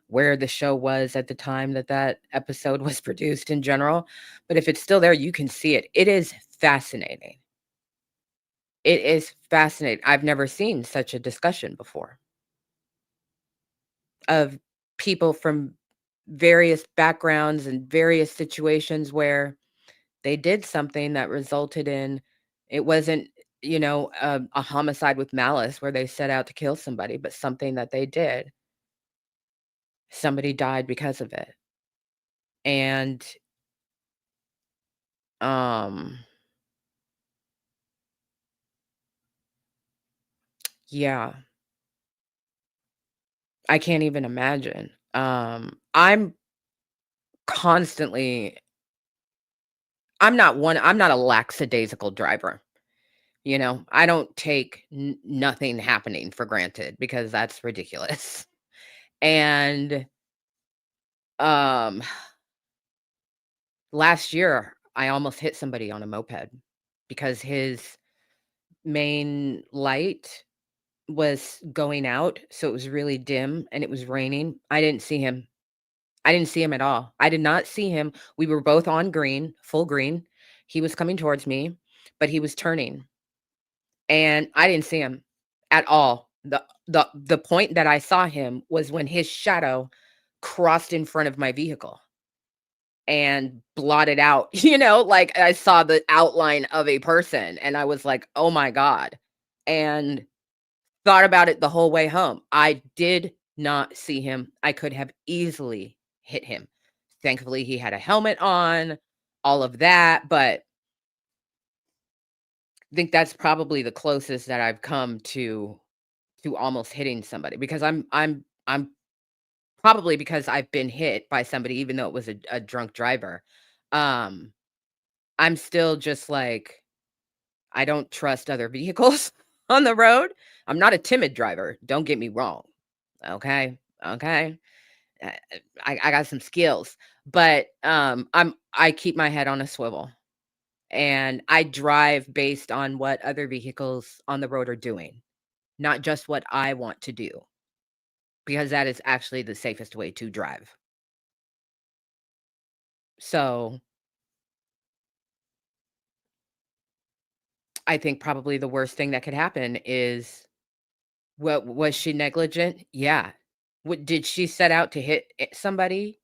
where the show was at the time that that episode was produced in general. But if it's still there, you can see it. It is fascinating. It is fascinating. I've never seen such a discussion before of people from various backgrounds and various situations where they did something that resulted in, it wasn't, a homicide with malice where they set out to kill somebody, but something that they did. Somebody died because of it. And um yeah, I can't even imagine. I'm constantly I'm not a lackadaisical driver. I don't take nothing happening for granted because that's ridiculous. And um last year I almost hit somebody on a moped because his main light was going out, so it was really dim and it was raining. I didn't see him. I didn't see him at all. I did not see him. We were both on green, full green. He was coming towards me, but he was turning. And I didn't see him at all. The point that I saw him was when his shadow crossed in front of my vehicle and blotted out, like I saw the outline of a person and I was like, "Oh my god." And thought about it the whole way home. I did not see him. I could have easily hit him. Thankfully, he had a helmet on, all of that, but I think that's probably the closest that I've come to almost hitting somebody because I'm probably because I've been hit by somebody even though it was a drunk driver. Um, I'm still just like I don't trust other vehicles on the road. I'm not a timid driver, don't get me wrong. Okay? Okay? Uh, I got some skills, but, I keep my head on a swivel, and I drive based on what other vehicles on the road are doing, not just what I want to do, because that is actually the safest way to drive. So, I think probably the worst thing that could happen is what was she negligent? Yeah. What did she set out to hit somebody?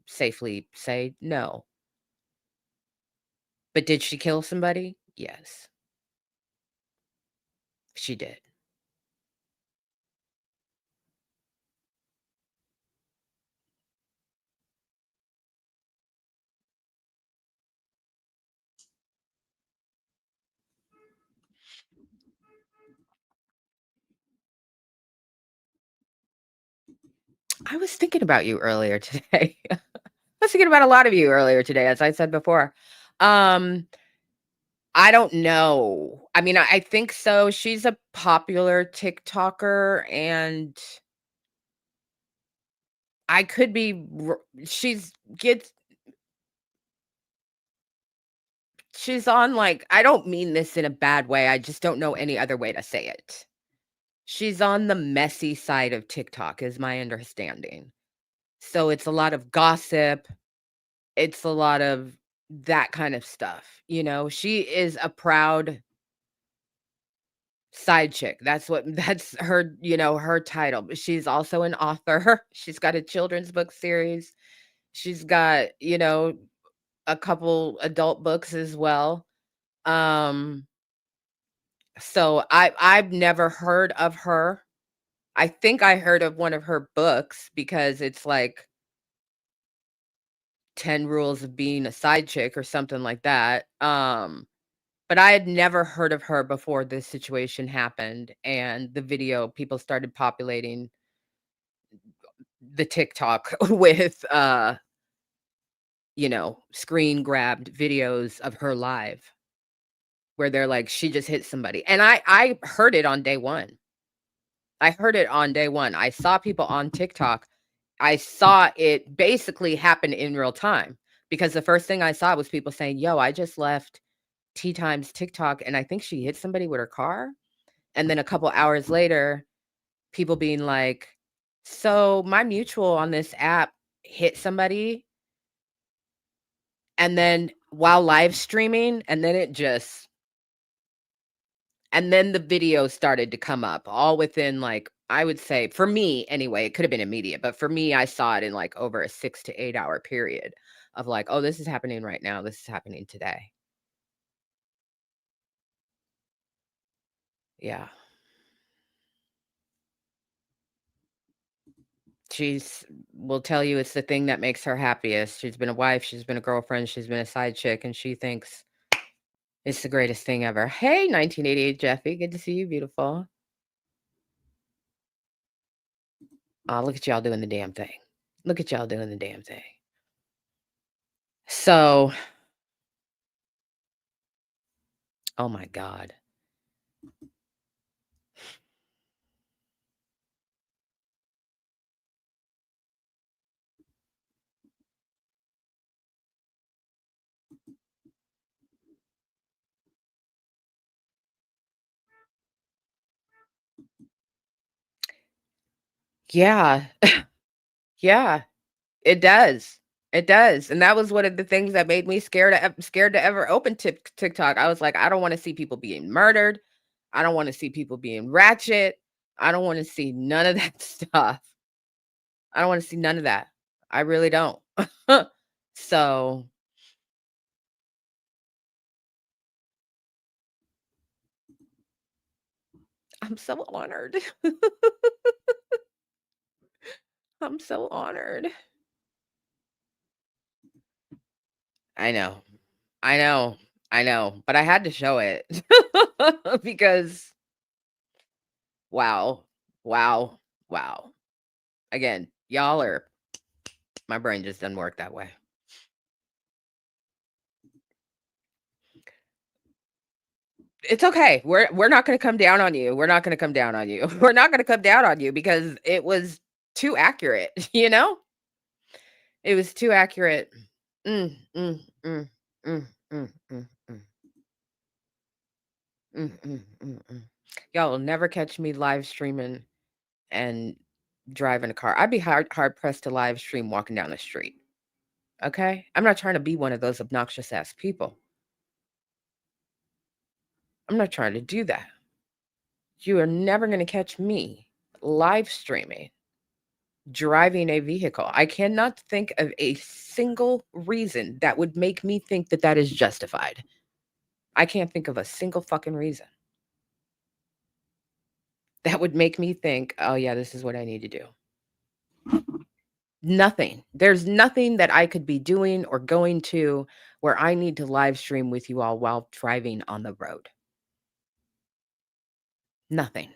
Safely say no. But did she kill somebody? Yes, she did. I was thinking about you earlier today. I was thinking about a lot of you earlier today, as I said before. Um, I don't know. I mean, I think so. She's a popular TikToker, and I could be. She's gets. She's on like. I don't mean this in a bad way. I just don't know any other way to say it. She's on the messy side of TikTok, is my understanding. So it's a lot of gossip. It's a lot of that kind of stuff, you know? She is a proud side chick. That's what that's her, her title. But she's also an author. She's got a children's book series. She's got, a couple adult books as well. Um, so I've never heard of her. I think I heard of one of her books because it's like 10 rules of being a side chick or something like that. But I had never heard of her before this situation happened, and the video people started populating the TikTok with, screen grabbed videos of her live where they're like, "She just hit somebody." And I heard it on day 1. I heard it on day 1. I saw people on TikTok. I saw it basically happen in real time because the first thing I saw was people saying, "Yo, I just left Tyme's TikTok, and I think she hit somebody with her car." And then a couple hours later, people being like, "So my mutual on this app hit somebody," and then while live streaming, and then the video started to come up all within like, I would say, for me anyway, it could have been immediate, but for me, I saw it in like over a 6 to 8 hour period of like, oh, this is happening right now. This is happening today. Yeah. She's will tell you it's the thing that makes her happiest. She's been a wife, she's been a girlfriend, she's been a side chick, and she thinks it's the greatest thing ever. Hey, 1988 Jeffy, good to see you, beautiful. Look at y'all doing the damn thing. Look at y'all doing the damn thing. So, oh my God. Yeah. Yeah. It does. It does. And that was one of the things that made me scared to ever open TikTok. I was like, I don't want to see people being murdered. I don't want to see people being ratchet. I don't want to see none of that stuff. I don't want to see none of that. I really don't. So, I'm so honored. I'm so honored. I know. I know. I know. But I had to show it because wow. Wow. Wow. Again, y'all are my brain just doesn't work that way. It's okay. We're not going to come down on you. We're not going to come down on you. We're not going to come down on you because it was too accurate, you know? It was too accurate. Mm, mm, mm, mm, mm, mm, mm, mm. Y'all will never catch me live streaming and driving a car. I'd be hard pressed to live stream walking down the street. Okay? I'm not trying to be one of those obnoxious ass people. I'm not trying to do that. You are never going to catch me live streaming driving a vehicle. I cannot think of a single reason that would make me think that that is justified. I can't think of a single fucking reason that would make me think, oh, yeah, this is what I need to do. Nothing. There's nothing that I could be doing or going to where I need to live stream with you all while driving on the road. Nothing.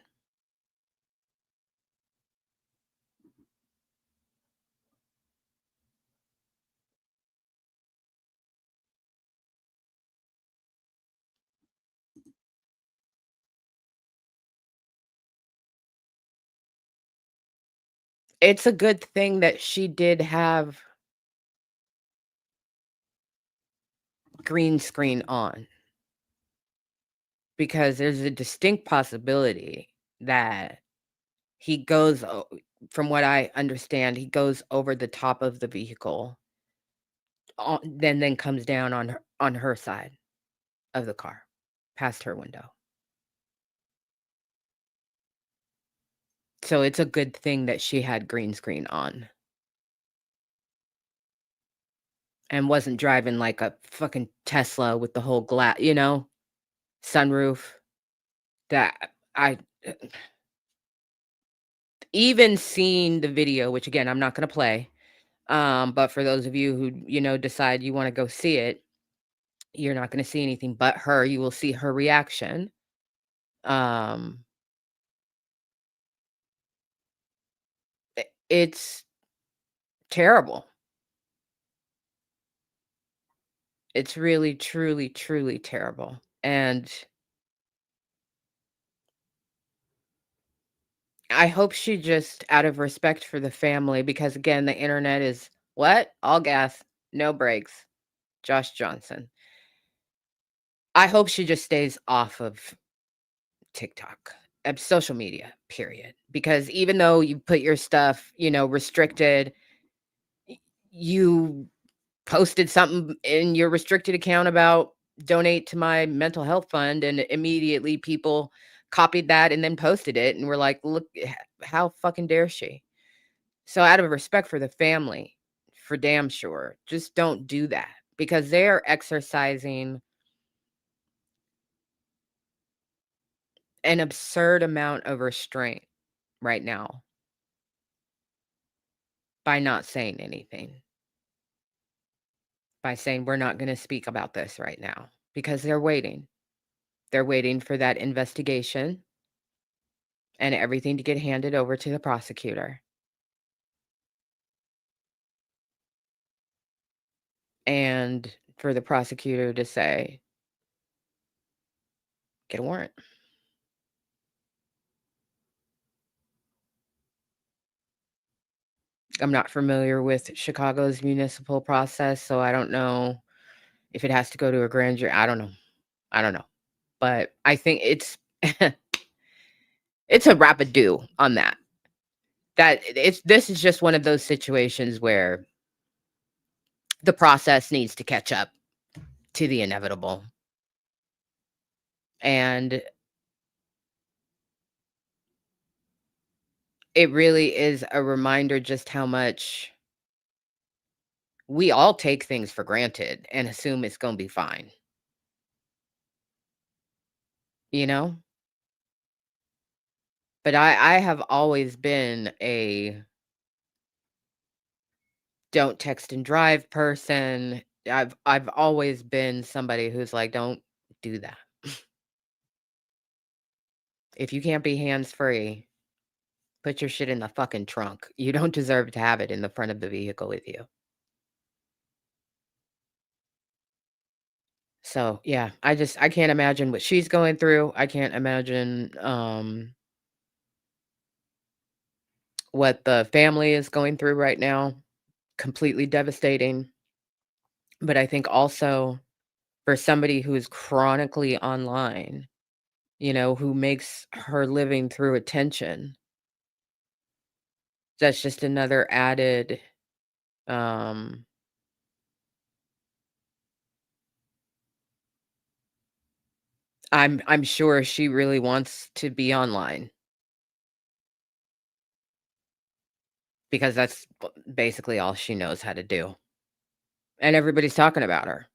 It's a good thing that she did have green screen on because there's a distinct possibility that he goes from what I understand, he goes over the top of the vehicle, then comes down on her side of the car, past her window. So it's a good thing that she had green screen on and wasn't driving like a fucking Tesla with the whole glass, sunroof. That I even seen the video, which again I'm not going to play. But for those of you who decide you want to go see it, you're not going to see anything but her. You will see her reaction. It's terrible. It's really, truly, truly terrible. And I hope she just, out of respect for the family, because again, the internet is what? All gas, no brakes. Josh Johnson. I hope she just stays off of TikTok, social media, period. Because even though you put your stuff, restricted, you posted something in your restricted account about donate to my mental health fund, and immediately people copied that and then posted it and were like, look, how fucking dare she? So out of respect for the family, for damn sure, just don't do that, because they're exercising an absurd amount of restraint right now by not saying anything, by saying we're not going to speak about this right now, because they're waiting. They're waiting for that investigation and everything to get handed over to the prosecutor. And for the prosecutor to say, get a warrant. I'm not familiar with Chicago's municipal process, so I don't know if it has to go to a grand jury. I don't know. But I think it's it's a rapid do on that. This is just one of those situations where the process needs to catch up to the inevitable. And it really is a reminder just how much we all take things for granted and assume it's going to be fine. You know? But I have always been a don't text and drive person. I've always been somebody who's like, "Don't do that. If you can't be hands-free, put your shit in the fucking trunk. You don't deserve to have it in the front of the vehicle with you." So, yeah, I can't imagine what she's going through. I can't imagine, what the family is going through right now. Completely devastating. But I think also for somebody who's chronically online, who makes her living through attention, that's just another added, um I'm sure she really wants to be online because that's basically all she knows how to do, and everybody's talking about her.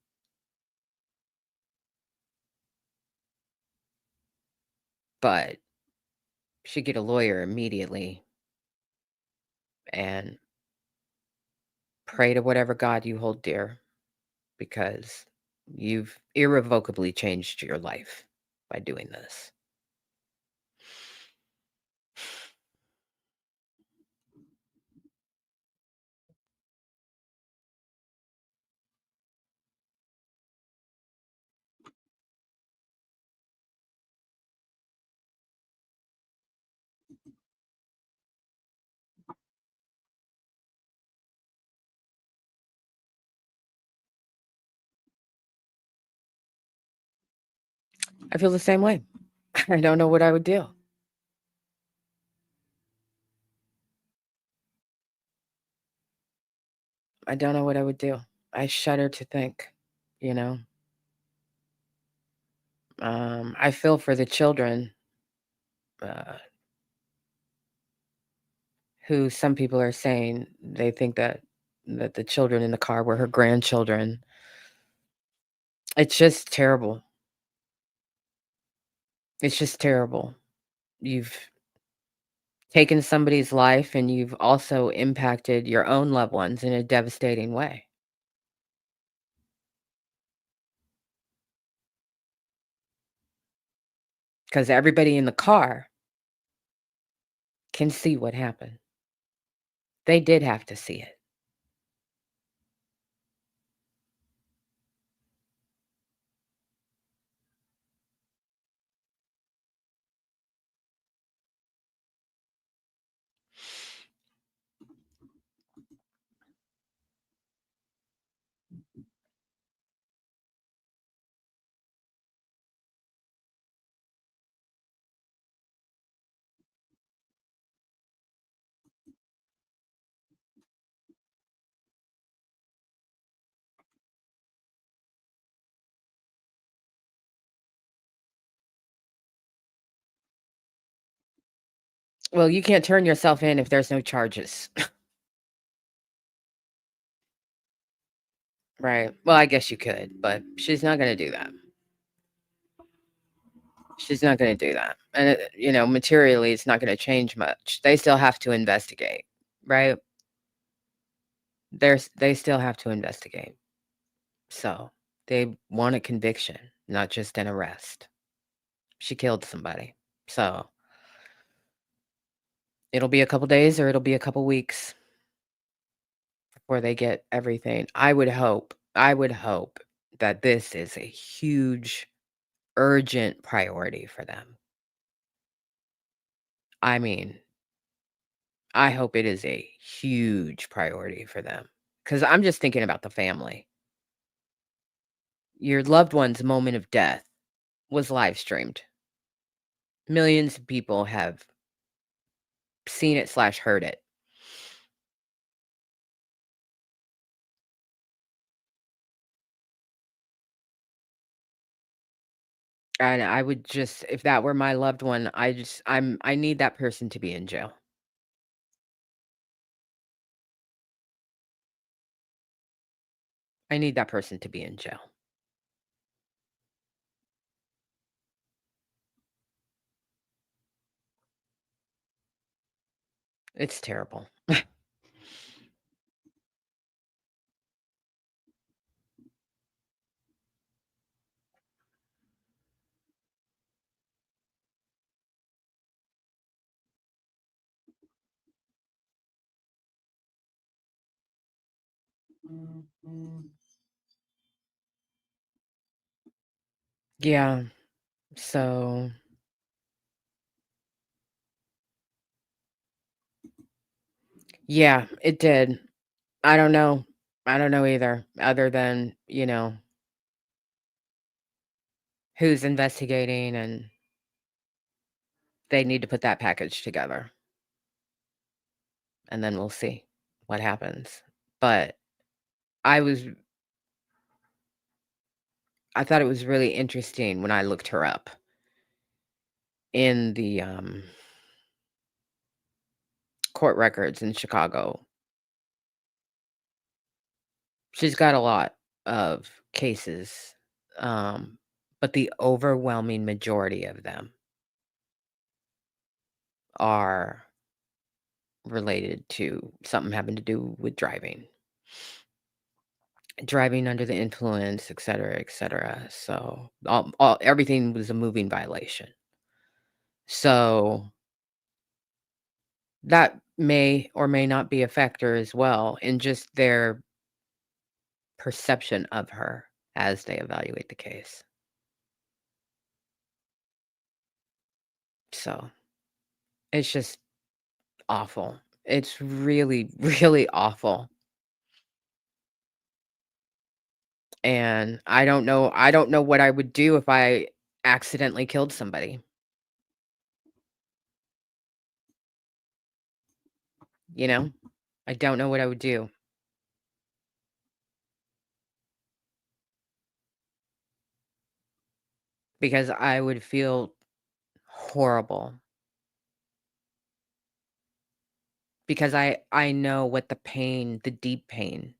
But she get a lawyer immediately and pray to whatever God you hold dear because you've irrevocably changed your life by doing this. I feel the same way. I don't know what I would do. I don't know what I would do. I shudder to think, you know. I feel for the children, uh, who some people are saying they think that the children in the car were her grandchildren. It's just terrible. It's just terrible. You've taken somebody's life and you've also impacted your own loved ones in a devastating way. Because everybody in the car can see what happened. They did have to see it. Well, you can't turn yourself in if there's no charges. Right. Well, I guess you could, but she's not gonna do that. She's not gonna do that. And, materially, it's not gonna change much. They still have to investigate, right? They still have to investigate. So, they want a conviction, not just an arrest. She killed somebody. So, it'll be a couple days or it'll be a couple weeks before they get everything. I would hope that this is a huge, urgent priority for them. I mean, I hope it is a huge priority for them because I'm just thinking about the family. Your loved one's moment of death was live streamed. Millions of people have seen it slash heard it. And I would just, if that were my loved one, I need that person to be in jail. I need that person to be in jail. It's terrible. Yeah. So, yeah, it did. I don't know. I don't know either, other than, who's investigating, and they need to put that package together, and then we'll see what happens. But I was I thought it was really interesting when I looked her up in the court records in Chicago. She's got a lot of cases, but the overwhelming majority of them are related to something having to do with driving under the influence, et cetera, et cetera. So everything was a moving violation. So that may or may not be a factor as well in just their perception of her as they evaluate the case. So it's just awful. It's really, really awful. And I don't know what I would do if I accidentally killed somebody. You know? I don't know what I would do because I would feel horrible because I know what the deep pain,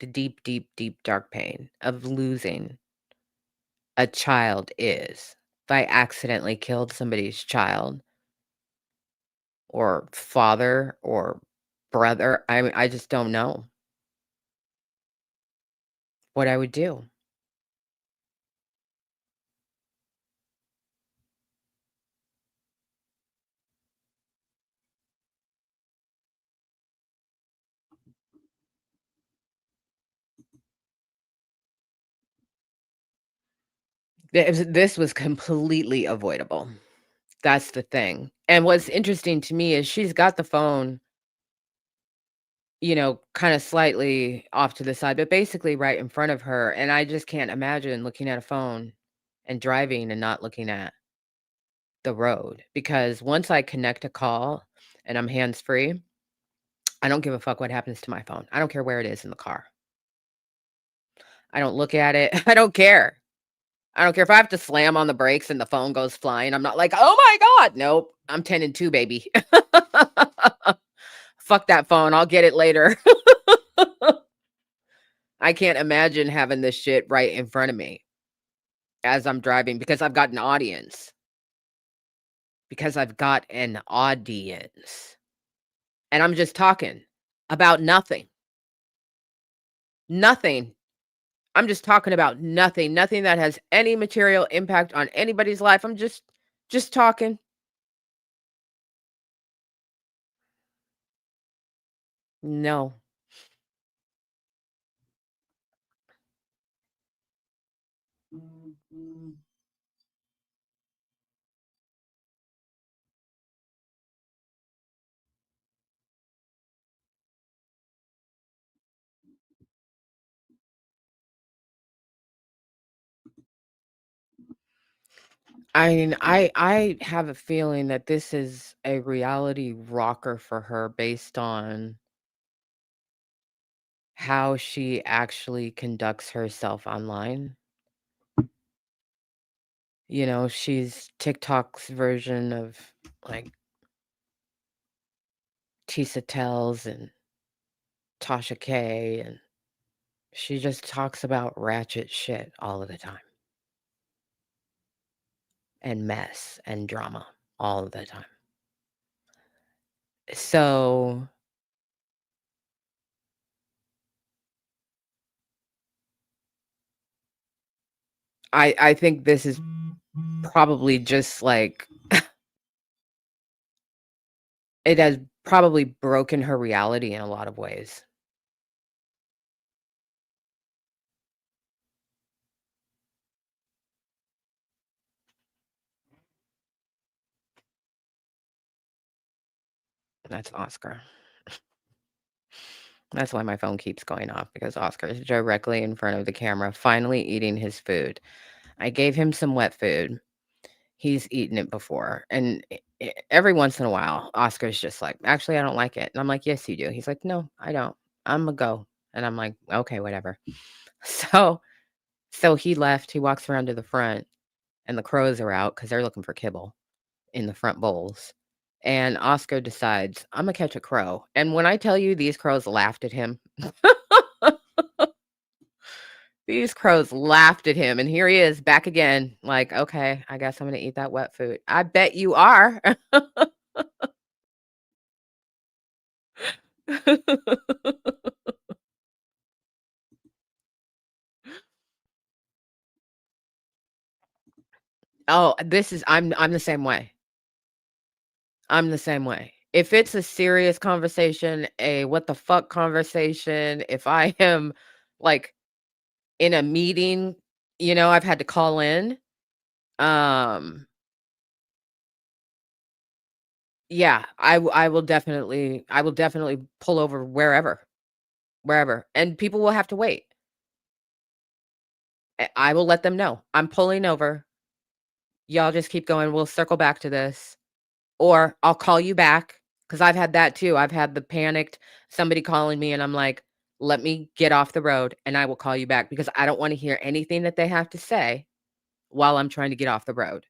the deep, deep, deep dark pain of losing a child is. If I accidentally killed somebody's child or father or brother, I just don't know what I would do. This was completely avoidable. That's the thing. And what's interesting to me is she's got the phone, kinda slightly off to the side, but basically right in front of her, and I just can't imagine looking at a phone and driving and not looking at the road, because once I connect a call and I'm hands-free, I don't give a fuck what happens to my phone. I don't care where it is in the car. I don't look at it. I don't care. I don't care if I have to slam on the brakes and the phone goes flying. I'm not like, "Oh my god." Nope. I'm 10 and 2, baby. Fuck that phone. I'll get it later. I can't imagine having this shit right in front of me as I'm driving because I've got an audience. Because I've got an audience. And I'm just talking about nothing. Nothing. I'm just talking about nothing. Nothing that has any material impact on anybody's life. I'm just talking. No. I mean, I have a feeling that this is a reality rocker for her based on how she actually conducts herself online. She's TikTok's version of like Tisa Tells and Tasha K, and she just talks about ratchet shit all of the time and mess and drama all of the time. So I think this is probably just like it has probably broken her reality in a lot of ways. That's Oscar. That's why my phone keeps going off, because Oscar is directly in front of the camera, finally eating his food. I gave him some wet food. He's eaten it before. And every once in a while, Oscar's just like, actually, I don't like it. And I'm like, yes, you do. He's like, no, I don't. I'm going to go. And I'm like, okay, whatever. So he left. He walks around to the front, and the crows are out because they're looking for kibble in the front bowls. And Oscar decides, I'm going to catch a crow. And when I tell you these crows laughed at him, these crows laughed at him. And here he is back again. Like, okay, I guess I'm going to eat that wet food. I bet you are. Oh, I'm the same way. I'm the same way. If it's a serious conversation, a what the fuck conversation, if I am like in a meeting, I've had to call in. Um, yeah, I will definitely pull over wherever, and people will have to wait. I will let them know I'm pulling over. Y'all just keep going. We'll circle back to this. Or I'll call you back, because I've had that too. I've had the panicked somebody calling me, and I'm like, let me get off the road and I will call you back, because I don't want to hear anything that they have to say while I'm trying to get off the road.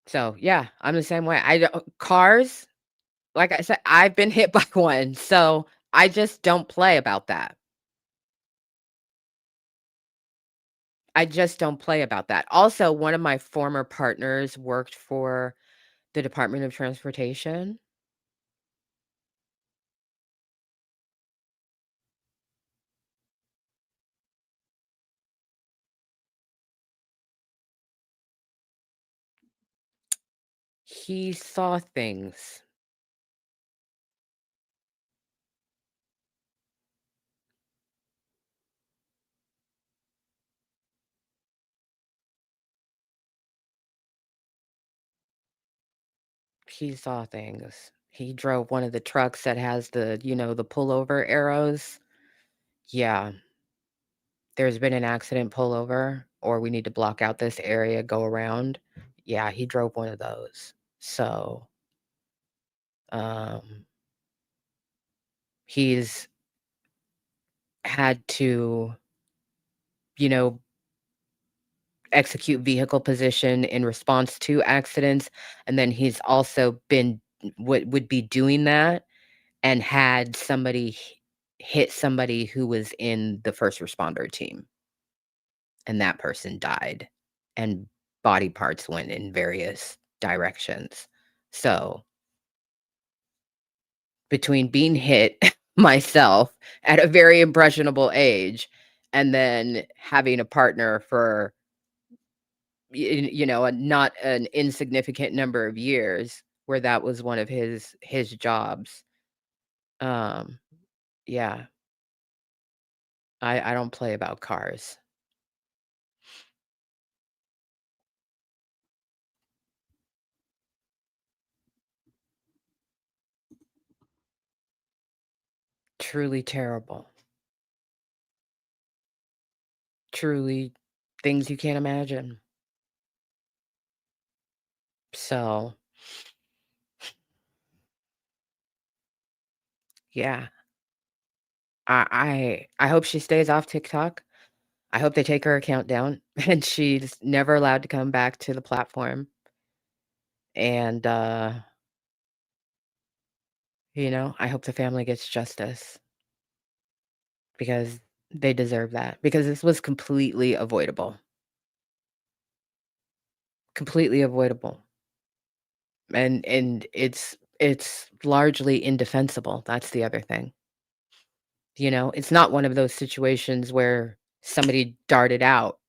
So yeah, I'm the same way. Cars, like I said, I've been hit by one. So I just don't play about that. I just don't play about that. Also, one of my former partners worked for the Department of Transportation. He saw things. He saw things. He drove one of the trucks that has the pullover arrows. Yeah, there's been an accident, pullover, or we need to block out this area, go around. Yeah, he drove one of those. So, um, he's had to, you know, execute vehicle position in response to accidents, and then he's also been would be doing that and had somebody hit somebody who was in the first responder team, and that person died, and body parts went in various directions. So, between being hit myself at a very impressionable age, and then having a partner for not an insignificant number of years, where that was one of his jobs. Um, yeah, I don't play about cars. Truly terrible. Truly things you can't imagine. So, yeah, I hope she stays off TikTok. I hope they take her account down and she's never allowed to come back to the platform. And I hope the family gets justice, because they deserve that, because this was completely avoidable. Completely avoidable. And it's largely indefensible. That's the other thing. It's not one of those situations where somebody darted out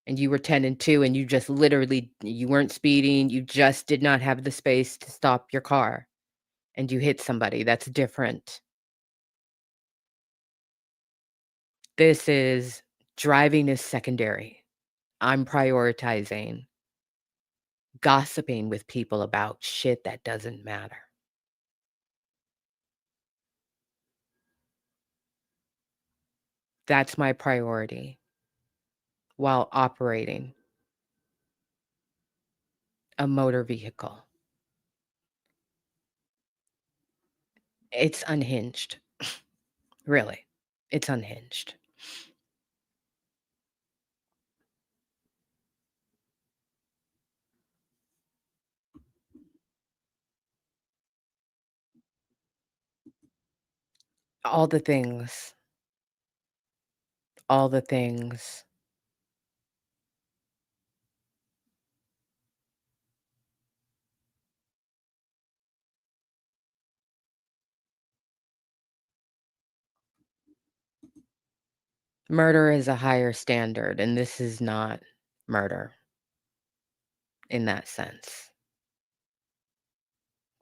and you were 10 and 2 and you weren't speeding, you just did not have the space to stop your car and you hit somebody. That's different. This is driving is secondary. I'm prioritizing gossiping with people about shit that doesn't matter. That's my priority while operating a motor vehicle. It's unhinged. Really. It's unhinged. All the things. All the things. Murder is a higher standard, and this is not murder in that sense.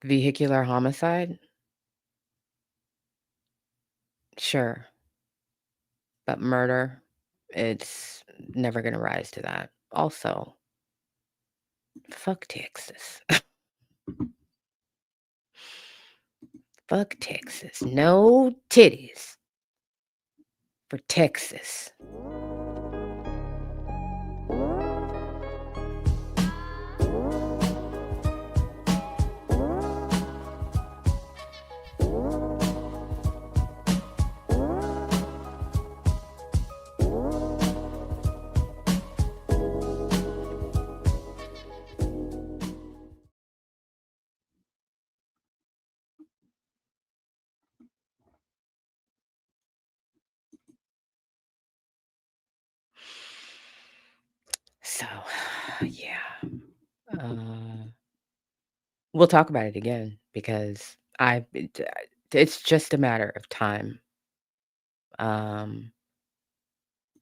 Vehicular homicide? Sure. But murder, it's never gonna rise to that. Also, fuck Texas. Fuck Texas. No titties for Texas. So, yeah. We'll talk about it again because it's just a matter of time. Um,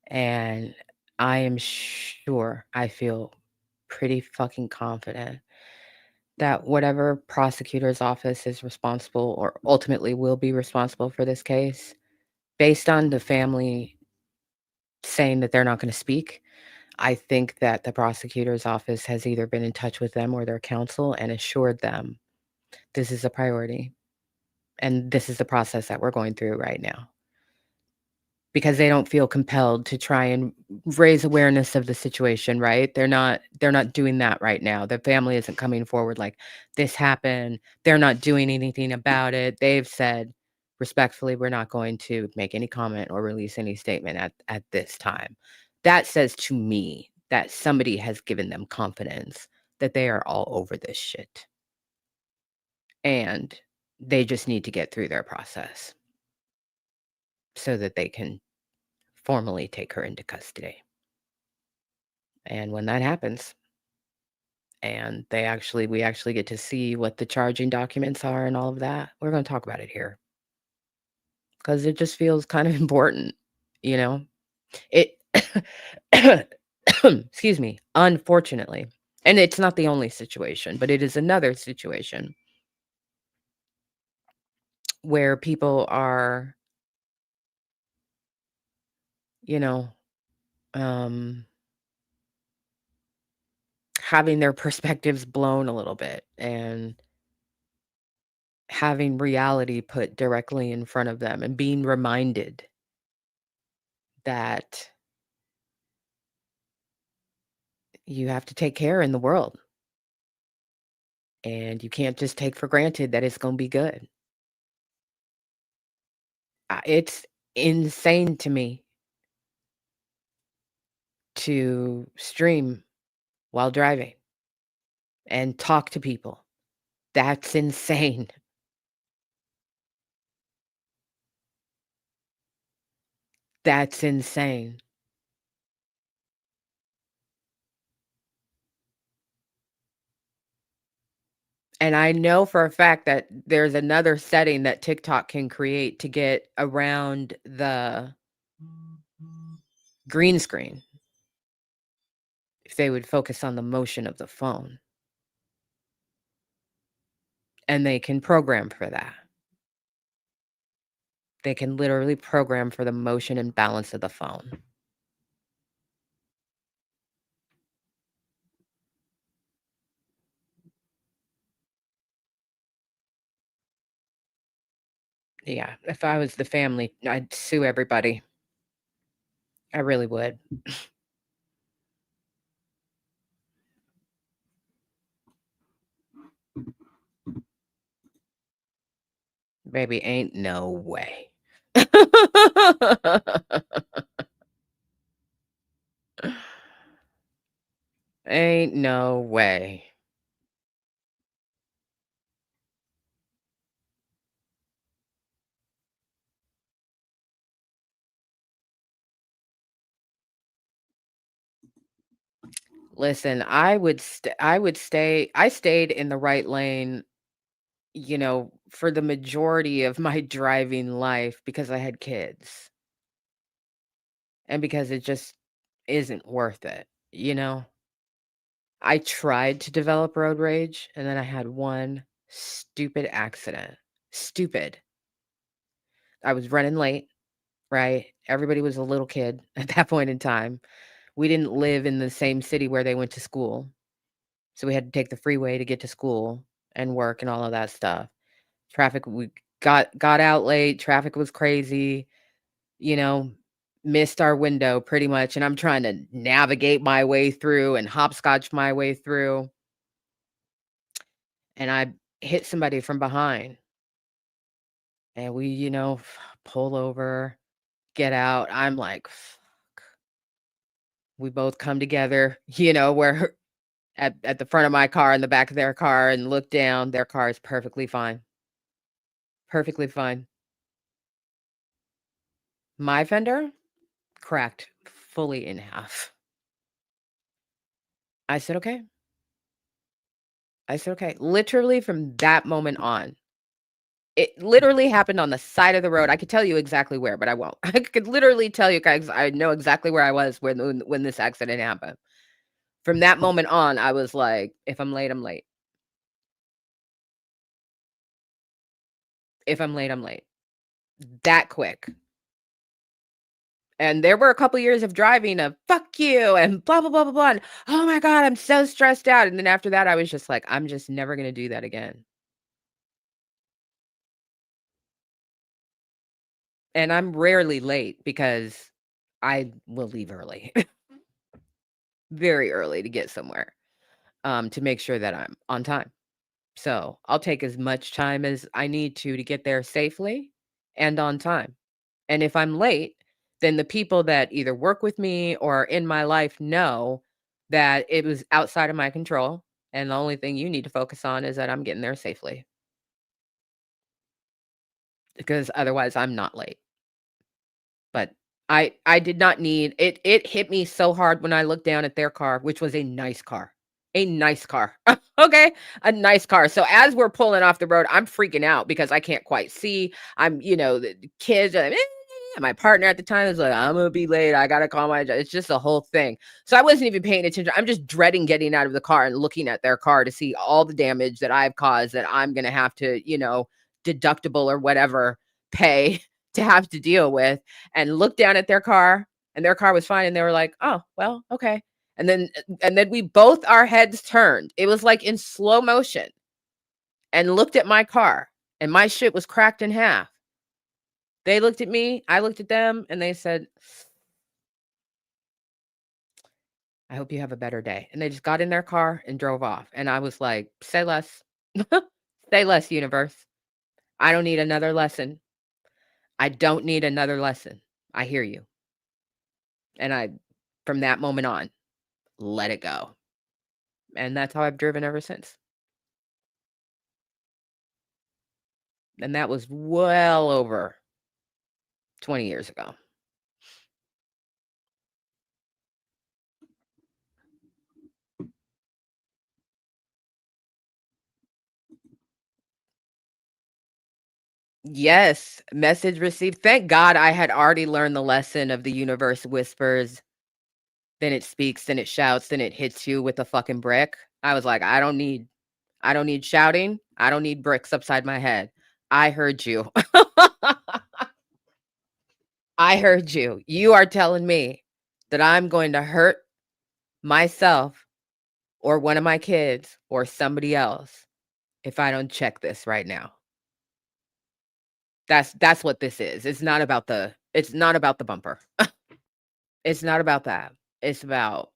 and I am sure, I feel pretty fucking confident that whatever prosecutor's office is responsible or ultimately will be responsible for this case, based on the family saying that they're not going to speak, I think that the prosecutor's office has either been in touch with them or their counsel and assured them this is a priority and this is the process that we're going through right now. Because they don't feel compelled to try and raise awareness of the situation, right? They're not doing that right now. The family isn't coming forward like, "This happened." They're not doing anything about it. They've said, respectfully, "We're not going to make any comment or release any statement at this time." That says to me that somebody has given them confidence that they are all over this shit, and they just need to get through their process so that they can formally take her into custody. And when that happens, and we actually get to see what the charging documents are and all of that, we're gonna talk about it here because it just feels kind of important, you know? It excuse me, unfortunately, and it's not the only situation, but it is another situation where people are, you know, um, having their perspectives blown a little bit and having reality put directly in front of them and being reminded that you have to take care in the world and you can't just take for granted that it's going to be good. It's insane to me to stream while driving and talk to people. That's insane. That's insane. And I know for a fact that there's another setting that TikTok can create to get around the green screen if they would focus on the motion of the phone. And they can program for that. They can literally program for the motion and balance of the phone. Yeah, if I was the family, I'd sue everybody. I really would. Baby, ain't no way. Ain't no way. Listen, I stayed in the right lane, for the majority of my driving life because I had kids and because it just isn't worth it, you know? I tried to develop road rage and then I had one stupid accident. Stupid. I was running late, right? Everybody was a little kid at that point in time. We didn't live in the same city where they went to school. So we had to take the freeway to get to school and work and all of that stuff. Traffic we got out late, traffic was crazy, you know, missed our window pretty much, and I'm trying to navigate my way through and hopscotch my way through, and I hit somebody from behind, and we, pull over, get out. I'm like, "Fuck." We both come together, where at the front of my car and the back of their car and look down, their car is perfectly fine. Perfectly fine. My fender cracked fully in half. I said, "Okay." I said, "Okay." Literally from that moment on. It literally happened on the side of the road. I could tell you exactly where, but I won't. I could literally tell you guys I know exactly where I was when this accident happened. From that moment on, I was like, if I'm late, I'm late. If I'm late, I'm late. That quick. And there were a couple years of driving of "fuck you" and blah, blah, blah, blah, blah, and, "Oh my god, I'm so stressed out," and then after that, I was just like, "I'm just never gonna do that again." And I'm rarely late because I will leave early, very early to get somewhere, to make sure that I'm on time. So, I'll take as much time as I need to get there safely and on time. And if I'm late, then the people that either work with me or in my life know that it was outside of my control, and the only thing you need to focus on is that I'm getting there safely, because otherwise I'm not late. But I did not need it hit me so hard when I looked down at their car, which was a nice car. A nice car. Okay? A nice car. So as we're pulling off the road, I'm freaking out because I can't quite see. The kids are like, my partner at the time is like, "I'm gonna be late. I gotta call my it's just a whole thing." So I wasn't even paying attention. I'm just dreading getting out of the car and looking at their car to see all the damage that I've caused that I'm gonna have to, deductible or whatever pay to have to deal with, and look down at their car, and their car was fine, and they were like, "Oh, well, okay." And then we both our heads turned. It was like in slow motion, and looked at my car, and my shit was cracked in half. They looked at me, I looked at them, and they said, "I hope you have a better day." And they just got in their car and drove off. And I was like, "Say less. Say less, universe. I don't need another lesson. I don't need another lesson. I hear you." And from that moment on, let it go. And that's how I've driven ever since. And that was well over 20 years ago. Yes, message received. Thank God I had already learned the lesson of the universe whispers, then it speaks, then it shouts, then it hits you with a fucking brick. I was like, I don't need shouting. I don't need bricks upside my head. I heard you. I heard you. You are telling me that I'm going to hurt myself or one of my kids or somebody else if I don't check this right now. That's what this is. It's not about the bumper. It's not about that. It's about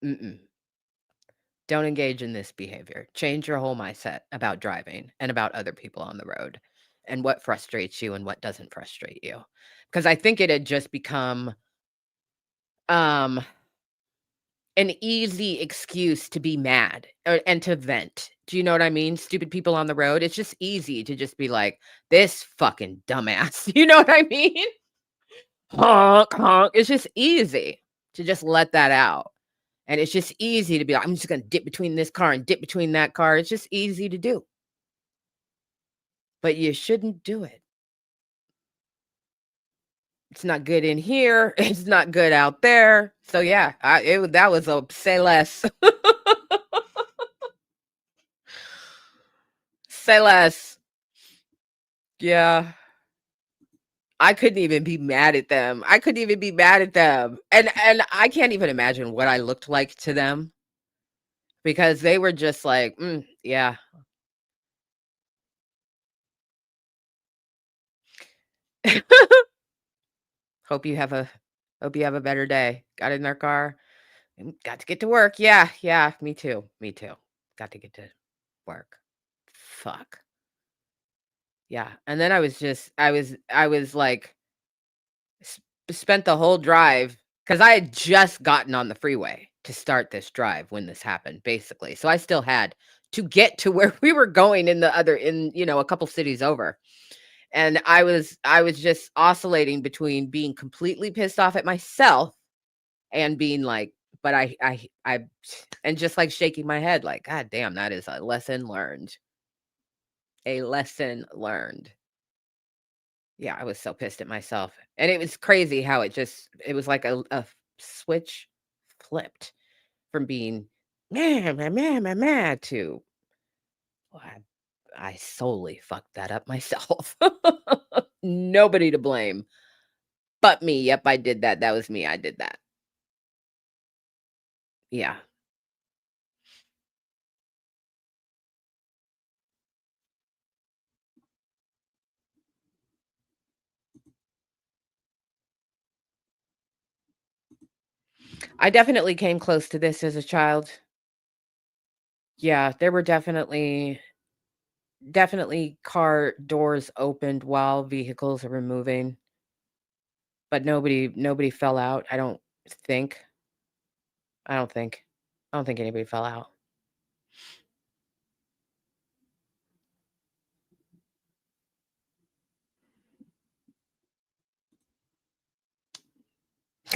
mm-mm, don't engage in this behavior. Change your whole mindset about driving and about other people on the road and what frustrates you and what doesn't frustrate you. Because I think it had just become um an easy excuse to be mad and to vent. Do you know what I mean? Stupid people on the road. It's just easy to just be like, this fucking dumbass. You know what I mean? Honk, honk. It's just easy to just let that out. And it's just easy to be like, I'm just going to dip between this car and dip between that car. It's just easy to do. But you shouldn't do it. It's not good in here. It's not good out there. So yeah, that was a say less. Say less. Yeah. I couldn't even be mad at them. I couldn't even be mad at them. And I can't even imagine what I looked like to them because they were just like, yeah. Hope you have a better day. Got in their car. Got to get to work. Yeah, yeah, me too. Me too. Got to get to work. Fuck. Yeah. And then I was like spent the whole drive because I had just gotten on the freeway to start this drive when this happened, basically. So I still had to get to where we were going a couple cities over. And I was just oscillating between being completely pissed off at myself and being like, but I and just like shaking my head like, God damn, that is a lesson learned. A lesson learned. Yeah, I was so pissed at myself. And it was crazy how it was like a switch flipped from being mad to well, I solely fucked that up myself. Nobody to blame but me. Yep, I did that. That was me. I did that. Yeah. I definitely came close to this as a child. Yeah, there were definitely car doors opened while vehicles were moving, but nobody fell out. Think. I don't think. I don't think anybody fell out.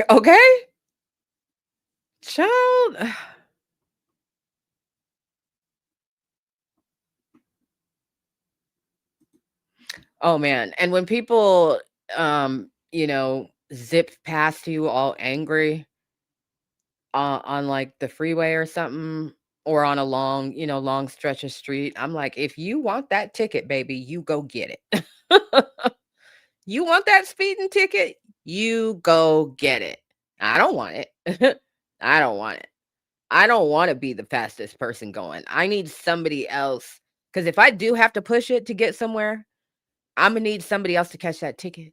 Okay? Child. Oh man. And when people zip past you all angry on like the freeway or something or on a long stretch of street, I'm like, if you want that ticket, baby, you go get it. You want that speeding ticket? You go get it. I don't want it. I don't want it. I don't want to be the fastest person going. I need somebody else. Because if I do have to push it to get somewhere, I'm going to need somebody else to catch that ticket.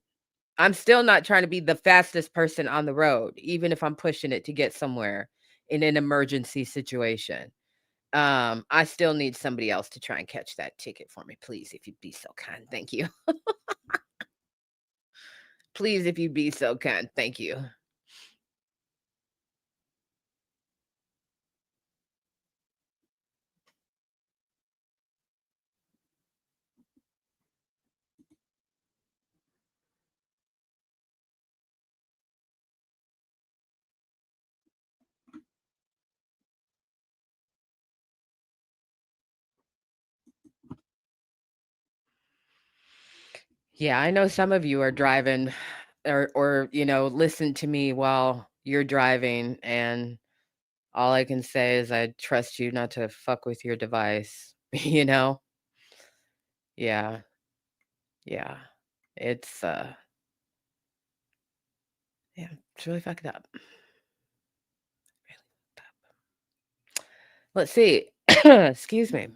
I'm still not trying to be the fastest person on the road, even if I'm pushing it to get somewhere in an emergency situation. I still need somebody else to try and catch that ticket for me, please, if you'd be so kind. Thank you. Please, if you'd be so kind. Thank you. Yeah, I know some of you are driving or listen to me while you're driving, and all I can say is I trust you not to fuck with your device, you know? Yeah. Yeah. It's yeah, it's really fucked up. Really fucked up. Let's see. Excuse me.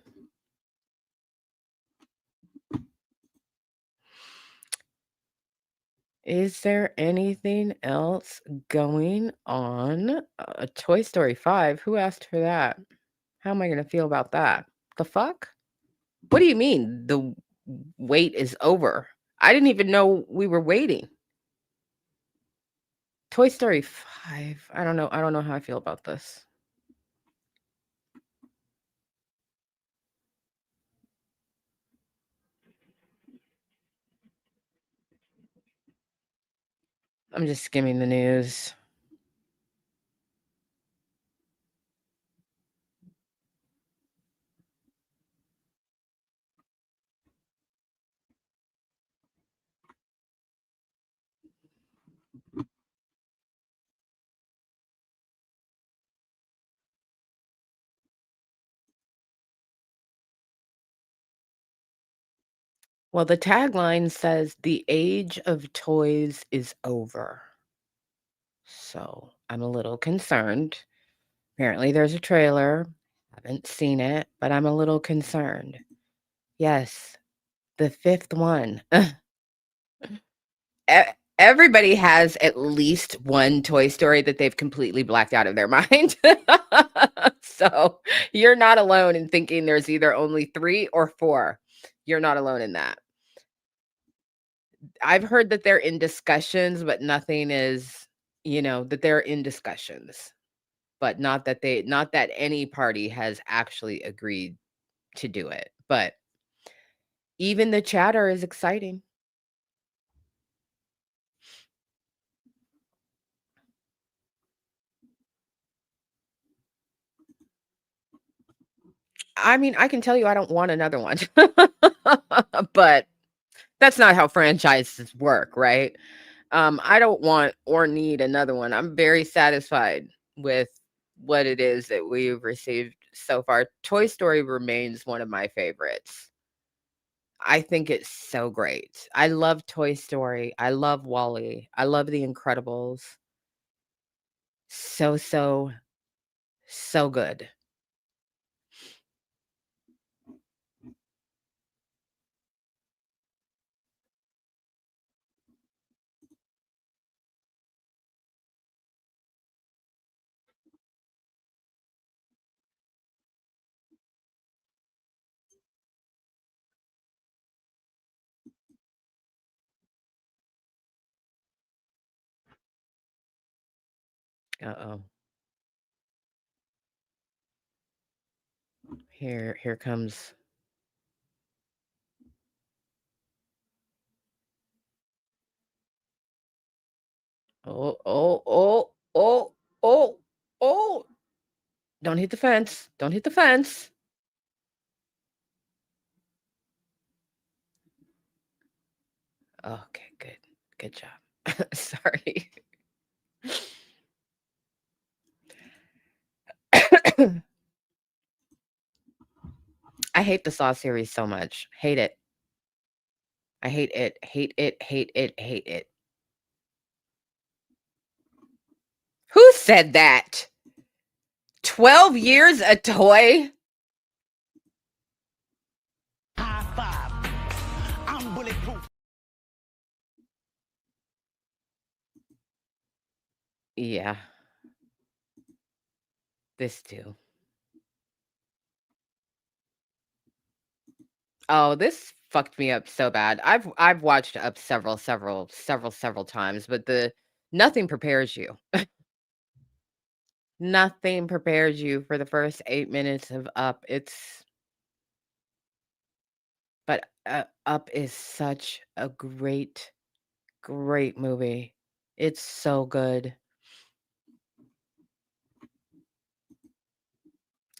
Is there anything else going on? Toy Story 5? Who asked for that? How am I gonna feel about that? The fuck? What do you mean the wait is over? I didn't even know we were waiting. Toy Story 5. I don't know how I feel about this. I'm just skimming the news. Well, the tagline says the age of toys is over. So I'm a little concerned. Apparently, there's a trailer. Haven't seen it, but I'm a little concerned. Yes, the fifth one. E Everybody has at least one Toy Story that they've completely blacked out of their mind. So, you're not alone in thinking there's either only 3 or 4. You're not alone in that. I've heard that they're in discussions, but nothing is, that they're in discussions, but not that any party has actually agreed to do it. But even the chatter is exciting. I mean, I can tell you I don't want another one. But that's not how franchises work, right? I don't want or need another one. I'm very satisfied with what it is that we've received so far. Toy Story remains one of my favorites. I think it's so great. I love Toy Story. I love Wally. I love The Incredibles. So, so, so good. Uh-oh. Here comes. Oh, oh, oh, oh, oh, oh. Don't hit the fence. Don't hit the fence. Okay, good. Good job. Sorry. I hate the Saw series so much. Hate it. I hate it. Hate it. Hate it. Hate it. Who said that? 12 years a toy? High five. I'm bulletproof. Yeah, this too. Oh, this fucked me up so bad. I've watched Up several times, but the nothing prepares you. Nothing prepares you for the first 8 minutes of Up. But Up is such a great, great movie. It's so good.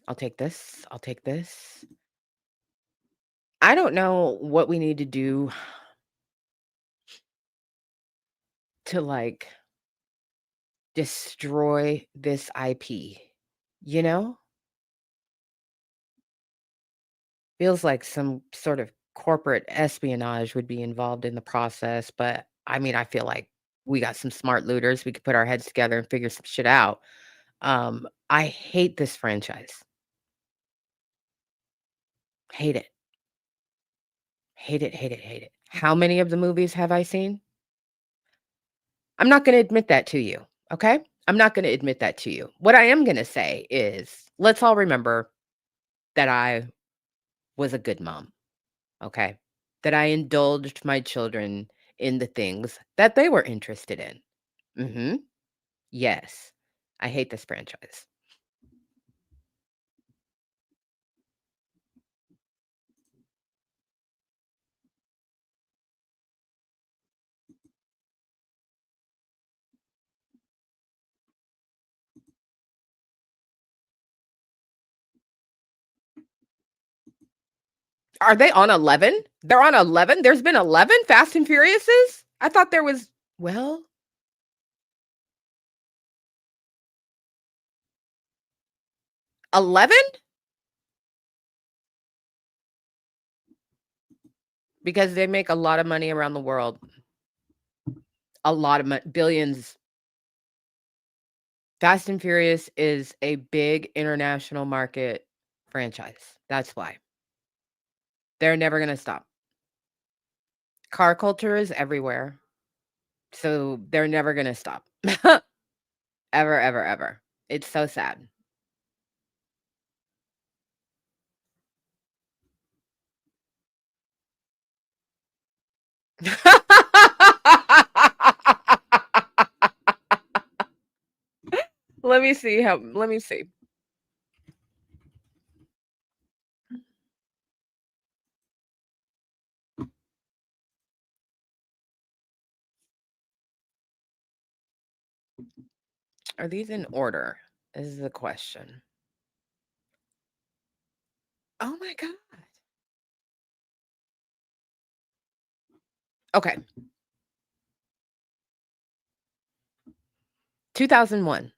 I'll take this. I'll take this. I don't know what we need to do to like destroy this IP. You know? Feels like some sort of corporate espionage would be involved in the process, but I mean, I feel like we got some smart looters. We could put our heads together and figure some shit out. I hate this franchise. Hate it. Hate it, hate it, hate it. How many of the movies have I seen? I'm not going to admit that to you. Okay? I'm not going to admit that to you. What I am going to say is let's all remember that I was a good mom. Okay? That I indulged my children in the things that they were interested in. Mhm. Yes. I hate this franchise. Are they on 11? They're on 11? There's been 11 Fast and Furiouses? I thought there was well, 11? Because they make a lot of money around the world. A lot of billions. Fast and Furious is a big international market franchise. That's why. They're never going to stop. Car culture is everywhere. So they're never going to stop. Ever, ever, ever. It's so sad. Let me see. Are these in order? Is the question. Oh my God. Okay. 2001.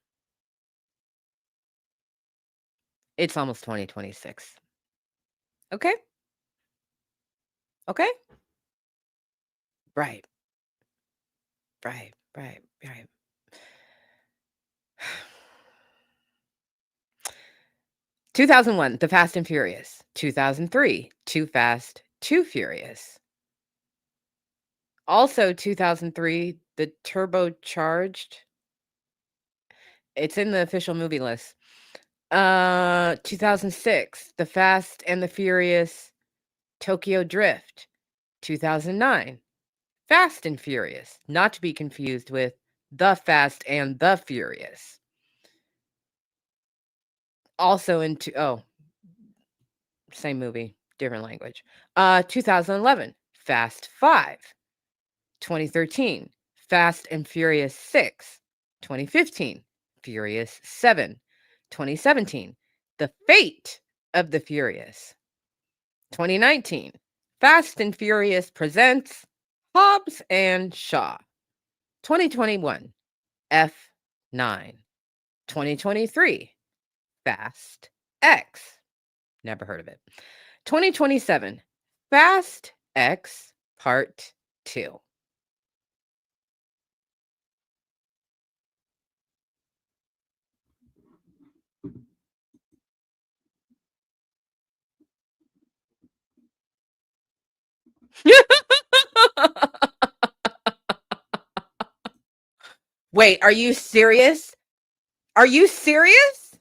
It's almost 2026. Okay. Okay. Right. Right. Right. Right. 2001, The Fast and Furious. 2003, Too Fast, Too Furious. Also 2003, The Turbocharged. It's in the official movie list. 2006, The Fast and the Furious Tokyo Drift. 2009, Fast and Furious, not to be confused with The Fast and the Furious. Also same movie, different language. 2011, Fast 5. 2013, Fast and Furious 6. 2015, Furious 7. 2017, The Fate of the Furious. 2019, Fast and Furious presents Hobbs and Shaw. 2021, F9. 2023, Fast X. Never heard of it. 2027, Fast X Part 2. Wait, are you serious? Are you serious?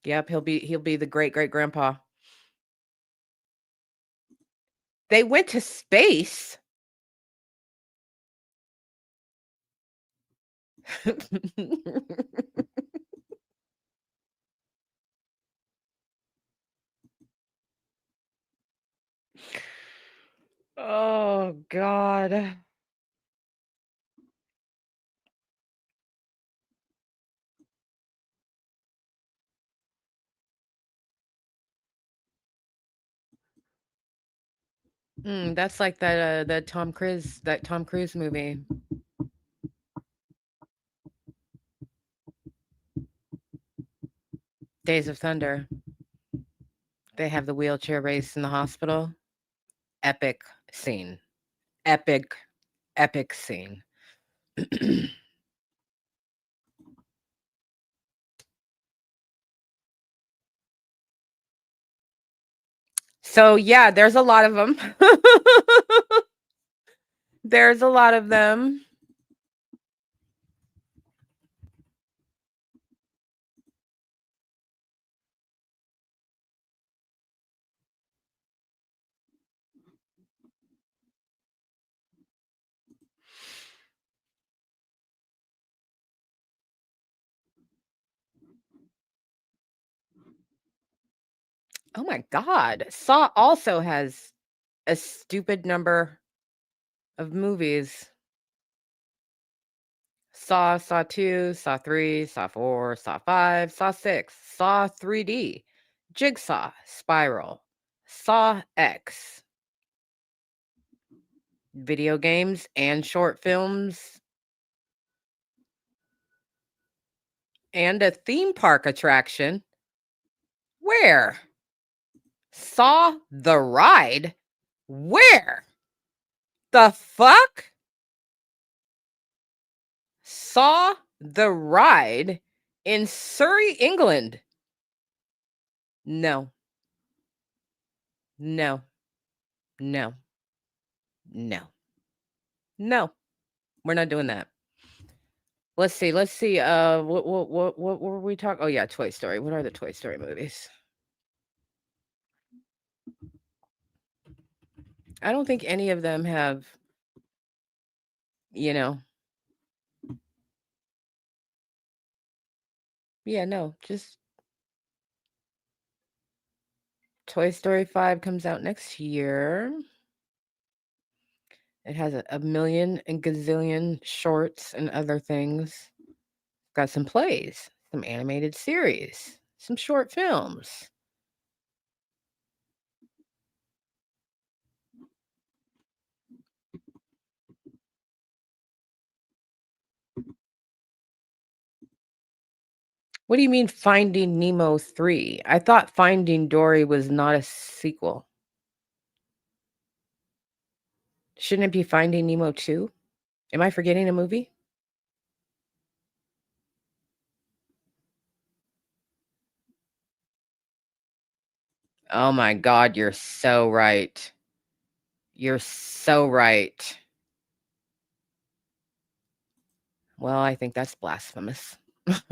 Yep, he'll be the great great grandpa. They went to space. Oh God. That's like that Tom Cruise movie. Days of Thunder. They have the wheelchair race in the hospital. Epic scene. Epic scene. So, yeah, there's a lot of them. There's a lot of them. Oh my god. Saw also has a stupid number of movies. Saw 2, Saw 3, Saw 4, Saw 5, Saw 6, Saw 3D, Jigsaw, Spiral, Saw X, video games and short films, and a theme park attraction. Where? Saw the ride? Where? The fuck? Saw the ride in Surrey, England. No. No. No. No. No. We're not doing that. Let's see. What were we talking? Oh yeah, Toy Story. What are the Toy Story movies? I don't think any of them have, you know. Yeah, no, just Toy Story 5 comes out next year. It has a million and gazillion shorts and other things. Got some plays, some animated series, some short films. What do you mean Finding Nemo 3? I thought Finding Dory was not a sequel. Shouldn't it be Finding Nemo 2? Am I forgetting a movie? Oh my god, you're so right. You're so right. Well, I think that's blasphemous. I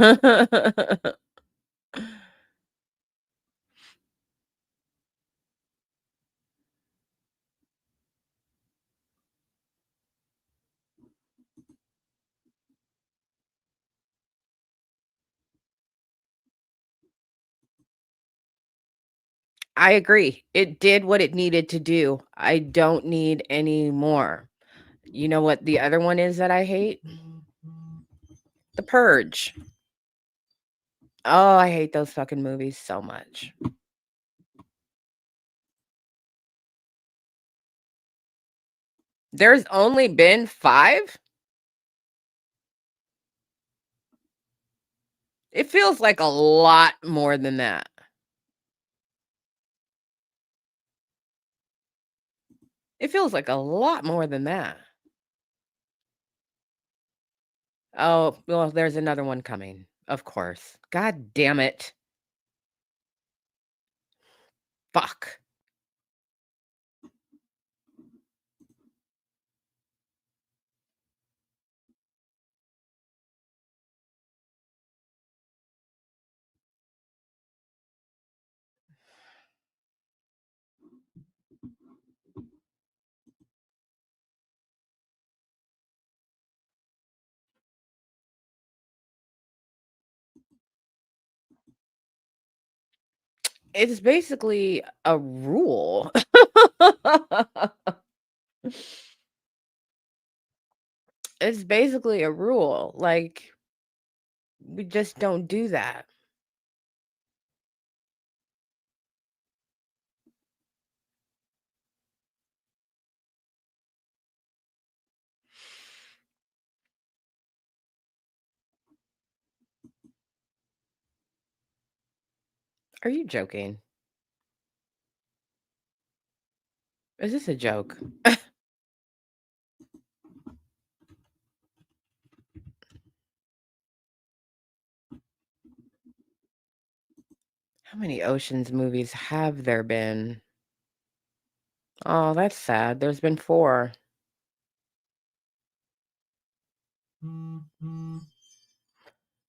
agree. It did what it needed to do. I don't need any more. You know what the other one is that I hate? The Purge. Oh, I hate those fucking movies so much. There's only been 5? It feels like a lot more than that. It feels like a lot more than that. Oh, well, there's another one coming. Of course. God damn it. Fuck. It's basically a rule. It's basically a rule. Like, we just don't do that. Are you joking? Is this a joke? How many Oceans movies have there been? Oh, that's sad. There's been 4.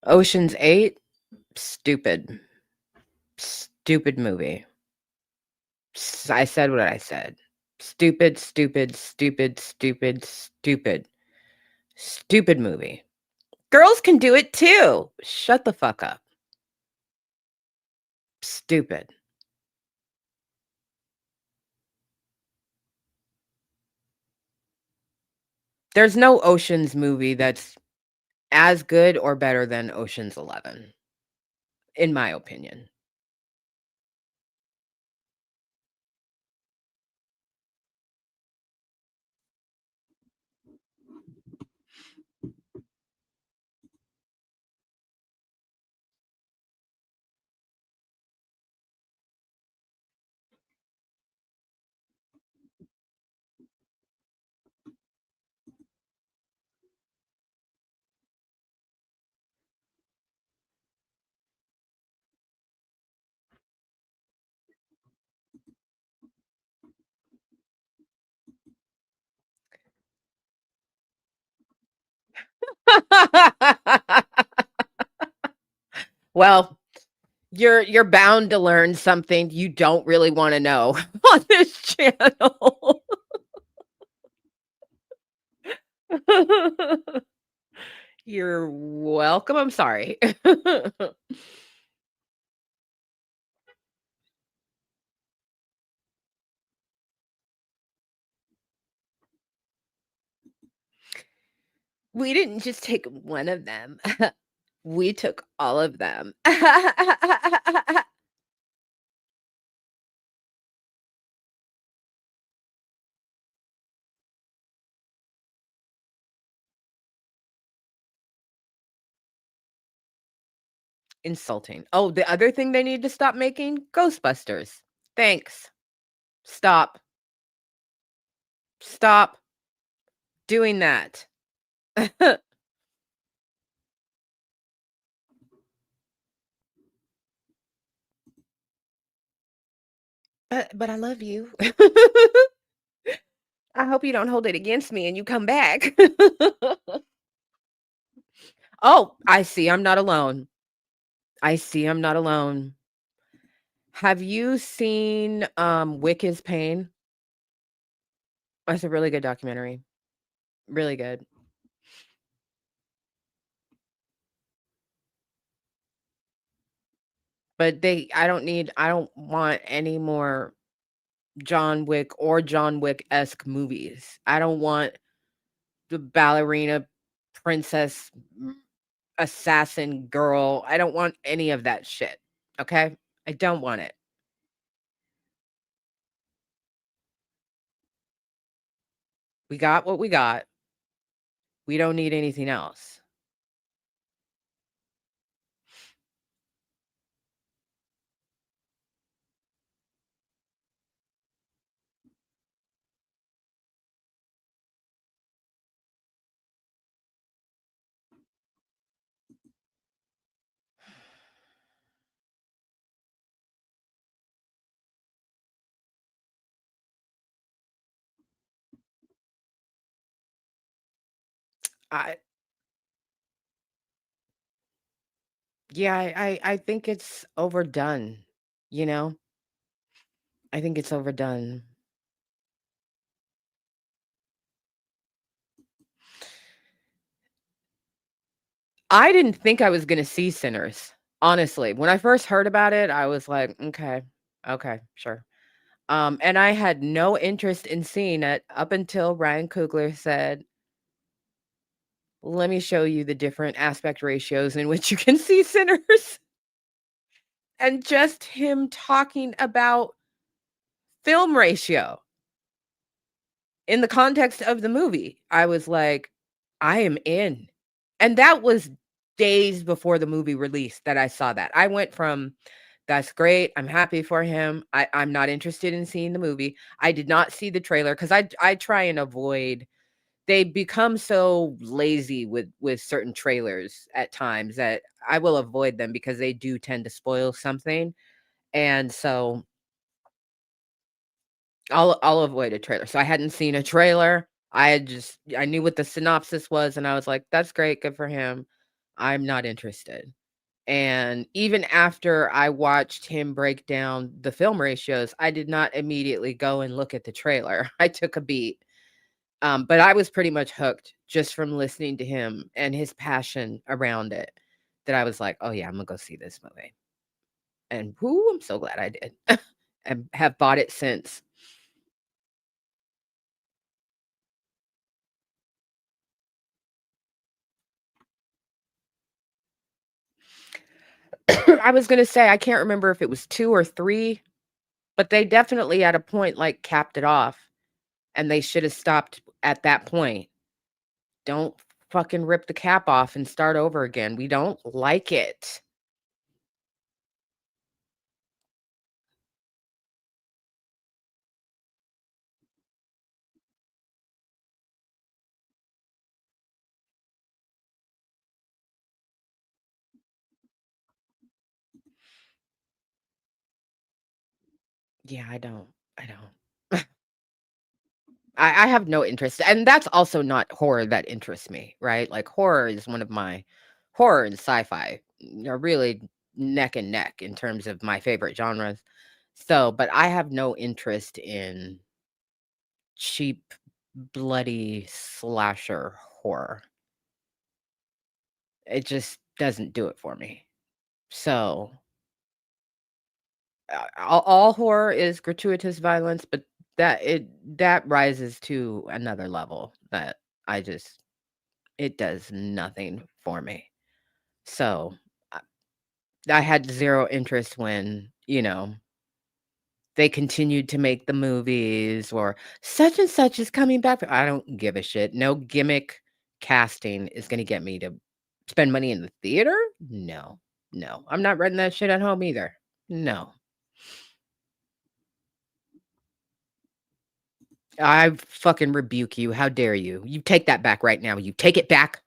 Ocean's 8, stupid. Stupid movie. I said what I said. Stupid, stupid, stupid, stupid, stupid. Stupid movie. Girls can do it too. Shut the fuck up. Stupid. There's no Ocean's movie that's as good or better than Ocean's 11, in my opinion. Well, you're bound to learn something you don't really wanna know on this channel. You're welcome, I'm sorry. We didn't just take one of them. We took all of them. Insulting. Oh, the other thing they need to stop making? Ghostbusters. Thanks. Stop. Stop doing that. But I love you. I hope you don't hold it against me and you come back. Oh, I see I'm not alone. I see I'm not alone. Have you seen, Wick is Pain? That's a really good documentary. Really good. But I don't want any more John Wick or John Wick-esque movies. I don't want the ballerina princess assassin girl. I don't want any of that shit. Okay? I don't want it. We got what we got. We don't need anything else. I Yeah, I think it's overdone, you know? I think it's overdone. I didn't think I was gonna see Sinners, honestly. When I first heard about it, I was like, "Okay, okay, sure." And I had no interest in seeing it up until Ryan Coogler said, "Let me show you the different aspect ratios in which you can see Sinners." And just him talking about film ratio in the context of the movie, I was like, "I am in." And that was days before the movie released that I saw that. I went from, "That's great, I'm happy for him. I'm not interested in seeing the movie." I did not see the trailer because I try and avoid they become so lazy with certain trailers at times that I will avoid them because they do tend to spoil something. And so I'll avoid a trailer. So I hadn't seen a trailer. I knew what the synopsis was, and I was like, "That's great, good for him. I'm not interested." And even after I watched him break down the film ratios, I did not immediately go and look at the trailer. I took a beat. But I was pretty much hooked just from listening to him and his passion around it, that I was like, "Oh yeah, I'm gonna go see this movie." And whoo, I'm so glad I did. And have bought it since. I was gonna say, I can't remember if it was 2 or 3, but they definitely at a point, like, capped it off, and they should have stopped at that point. Don't fucking rip the cap off and start over again. We don't like it. Yeah, I don't. I have no interest, and that's also not horror that interests me, right? Like, horror is one of my horror and sci-fi are really neck and neck in terms of my favorite genres. So, but I have no interest in cheap, bloody slasher horror. It just doesn't do it for me. So, all horror is gratuitous violence, but that rises to another level that I just it does nothing for me. So, I I had 0 interest when, they continued to make the movies or such and such is coming back. I don't give a shit. No gimmick casting is gonna get me to spend money in the theater? No. No. I'm not renting that shit at home either. No. I fucking rebuke you. How dare you? You take that back right now. You take it back.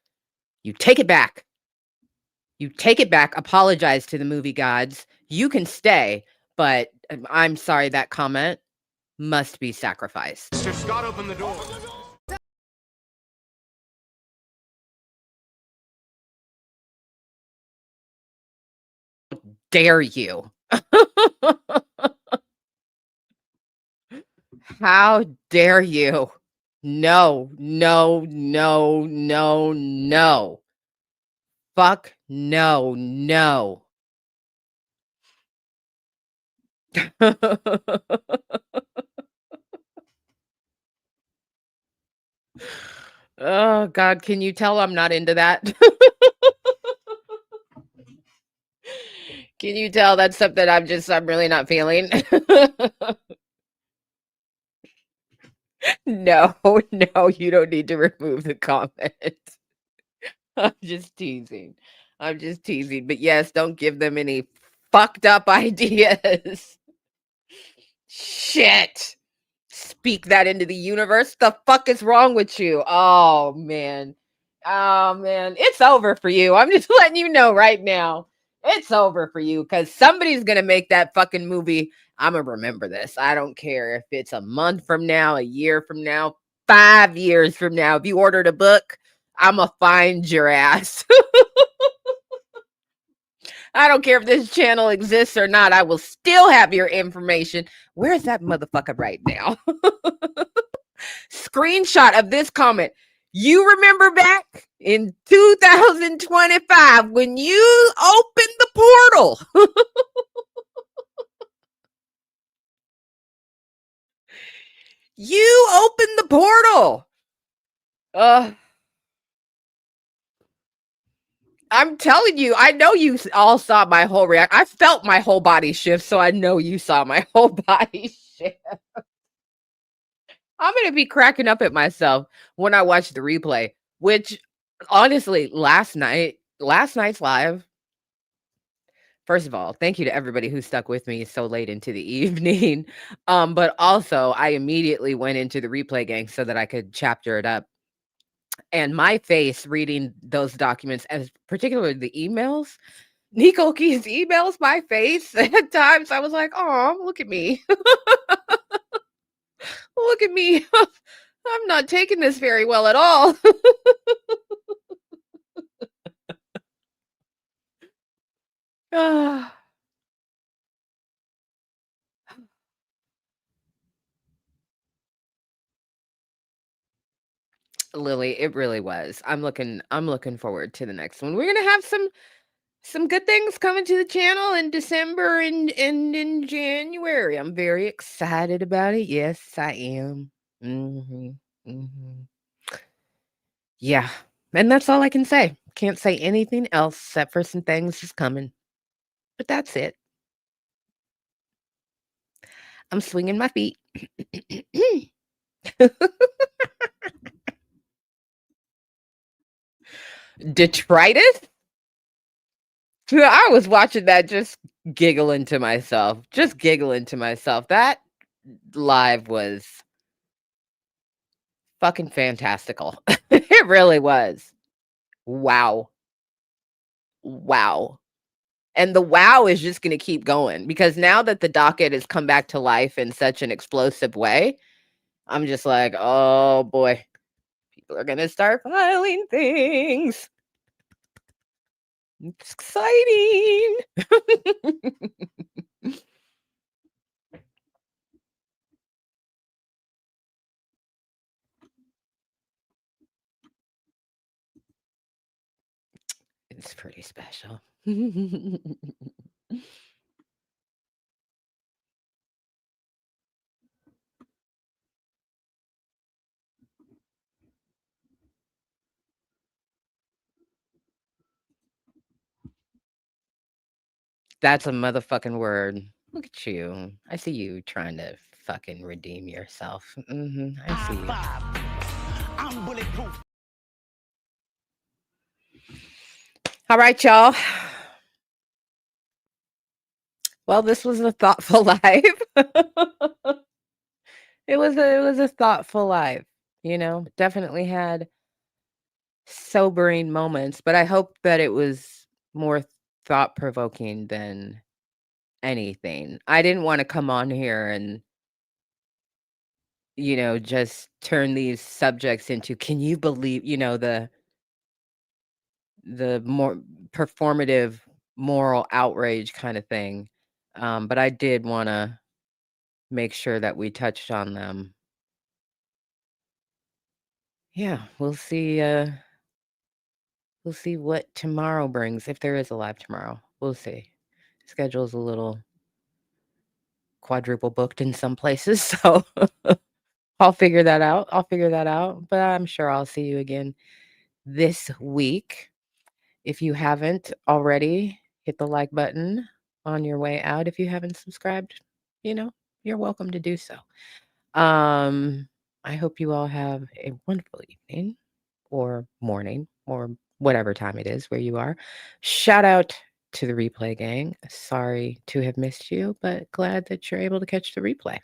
You take it back. You take it back. Apologize to the movie gods. You can stay, but I'm sorry that comment must be sacrificed. Mr. Scott, open the door. Dare you? How dare you? No, no, no, no, no. Fuck no, no. Oh god, can you tell I'm not into that? Can you tell that's something I'm really not feeling? No, no, you don't need to remove the comment. I'm just teasing. I'm just teasing. But yes, don't give them any fucked up ideas. Shit. Speak that into the universe. The fuck is wrong with you? Oh man. Oh man. It's over for you. I'm just letting you know right now. It's over for you because somebody's gonna make that fucking movie. I'm gonna remember this. I don't care if it's a month from now, a year from now, 5 years from now. If you ordered a book, I'm gonna find your ass. I don't care if this channel exists or not. I will still have your information. Where's that motherfucker right now? Screenshot of this comment. You remember back in 2025 when you opened the portal? You opened the portal. I'm telling you, I know you all saw my whole react. I felt my whole body shift, so I know you saw my whole body shift. I'm gonna be cracking up at myself when I watch the replay, which honestly, last night's live, first of all, thank you to everybody who stuck with me so late into the evening. But also I immediately went into the replay gang so that I could chapter it up. And my face reading those documents, as particularly the emails, Nico Key's emails, my face at times, I was like, oh, look at me. look at me. I'm not taking this very well at all. Ah. Lily, it really was. I'm looking forward to the next one. We're gonna have some good things coming to the channel in December and in January. I'm very excited about it. Yes, I am. Hmm. Hmm. Yeah. And that's all I can say. Can't say anything else except for some things is coming. But that's it. I'm swinging my feet. Detritus? I was watching that just giggling to myself. Just giggling to myself. That live was fucking fantastical. It really was. Wow. Wow. And the wow is just going to keep going because now that the docket has come back to life in such an explosive way, I'm just like, oh boy, people are going to start filing things. It's exciting. It's pretty special. That's a motherfucking word. Look at you. I see you trying to fucking redeem yourself. I see you. I'm bulletproof. All right, y'all. Well, this was a thoughtful live. It was a thoughtful live, definitely had sobering moments, but I hope that it was more thought-provoking than anything. I didn't wanna come on here and, just turn these subjects into, can you believe, the more performative moral outrage kinda thing. But I did wanna make sure that we touched on them. Yeah, we'll see what tomorrow brings, if there is a live tomorrow. We'll see. Schedule's a little quadruple booked in some places, so I'll figure that out. But I'm sure I'll see you again this week. If you haven't already, hit the like button on your way out. If you haven't subscribed, you're welcome to do so. I hope you all have a wonderful evening or morning or whatever time it is where you are. Shout out to the replay gang. Sorry to have missed you, but glad that you're able to catch the replay.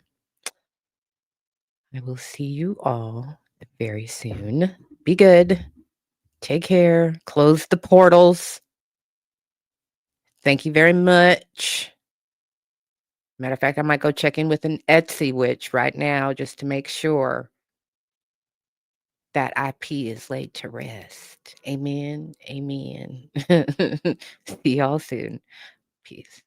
I will see you all very soon. Be good. Take care. Close the portals. Thank you very much. Matter of fact, I might go check in with an Etsy witch right now just to make sure that IP is laid to rest. Amen. Amen. See y'all soon. Peace.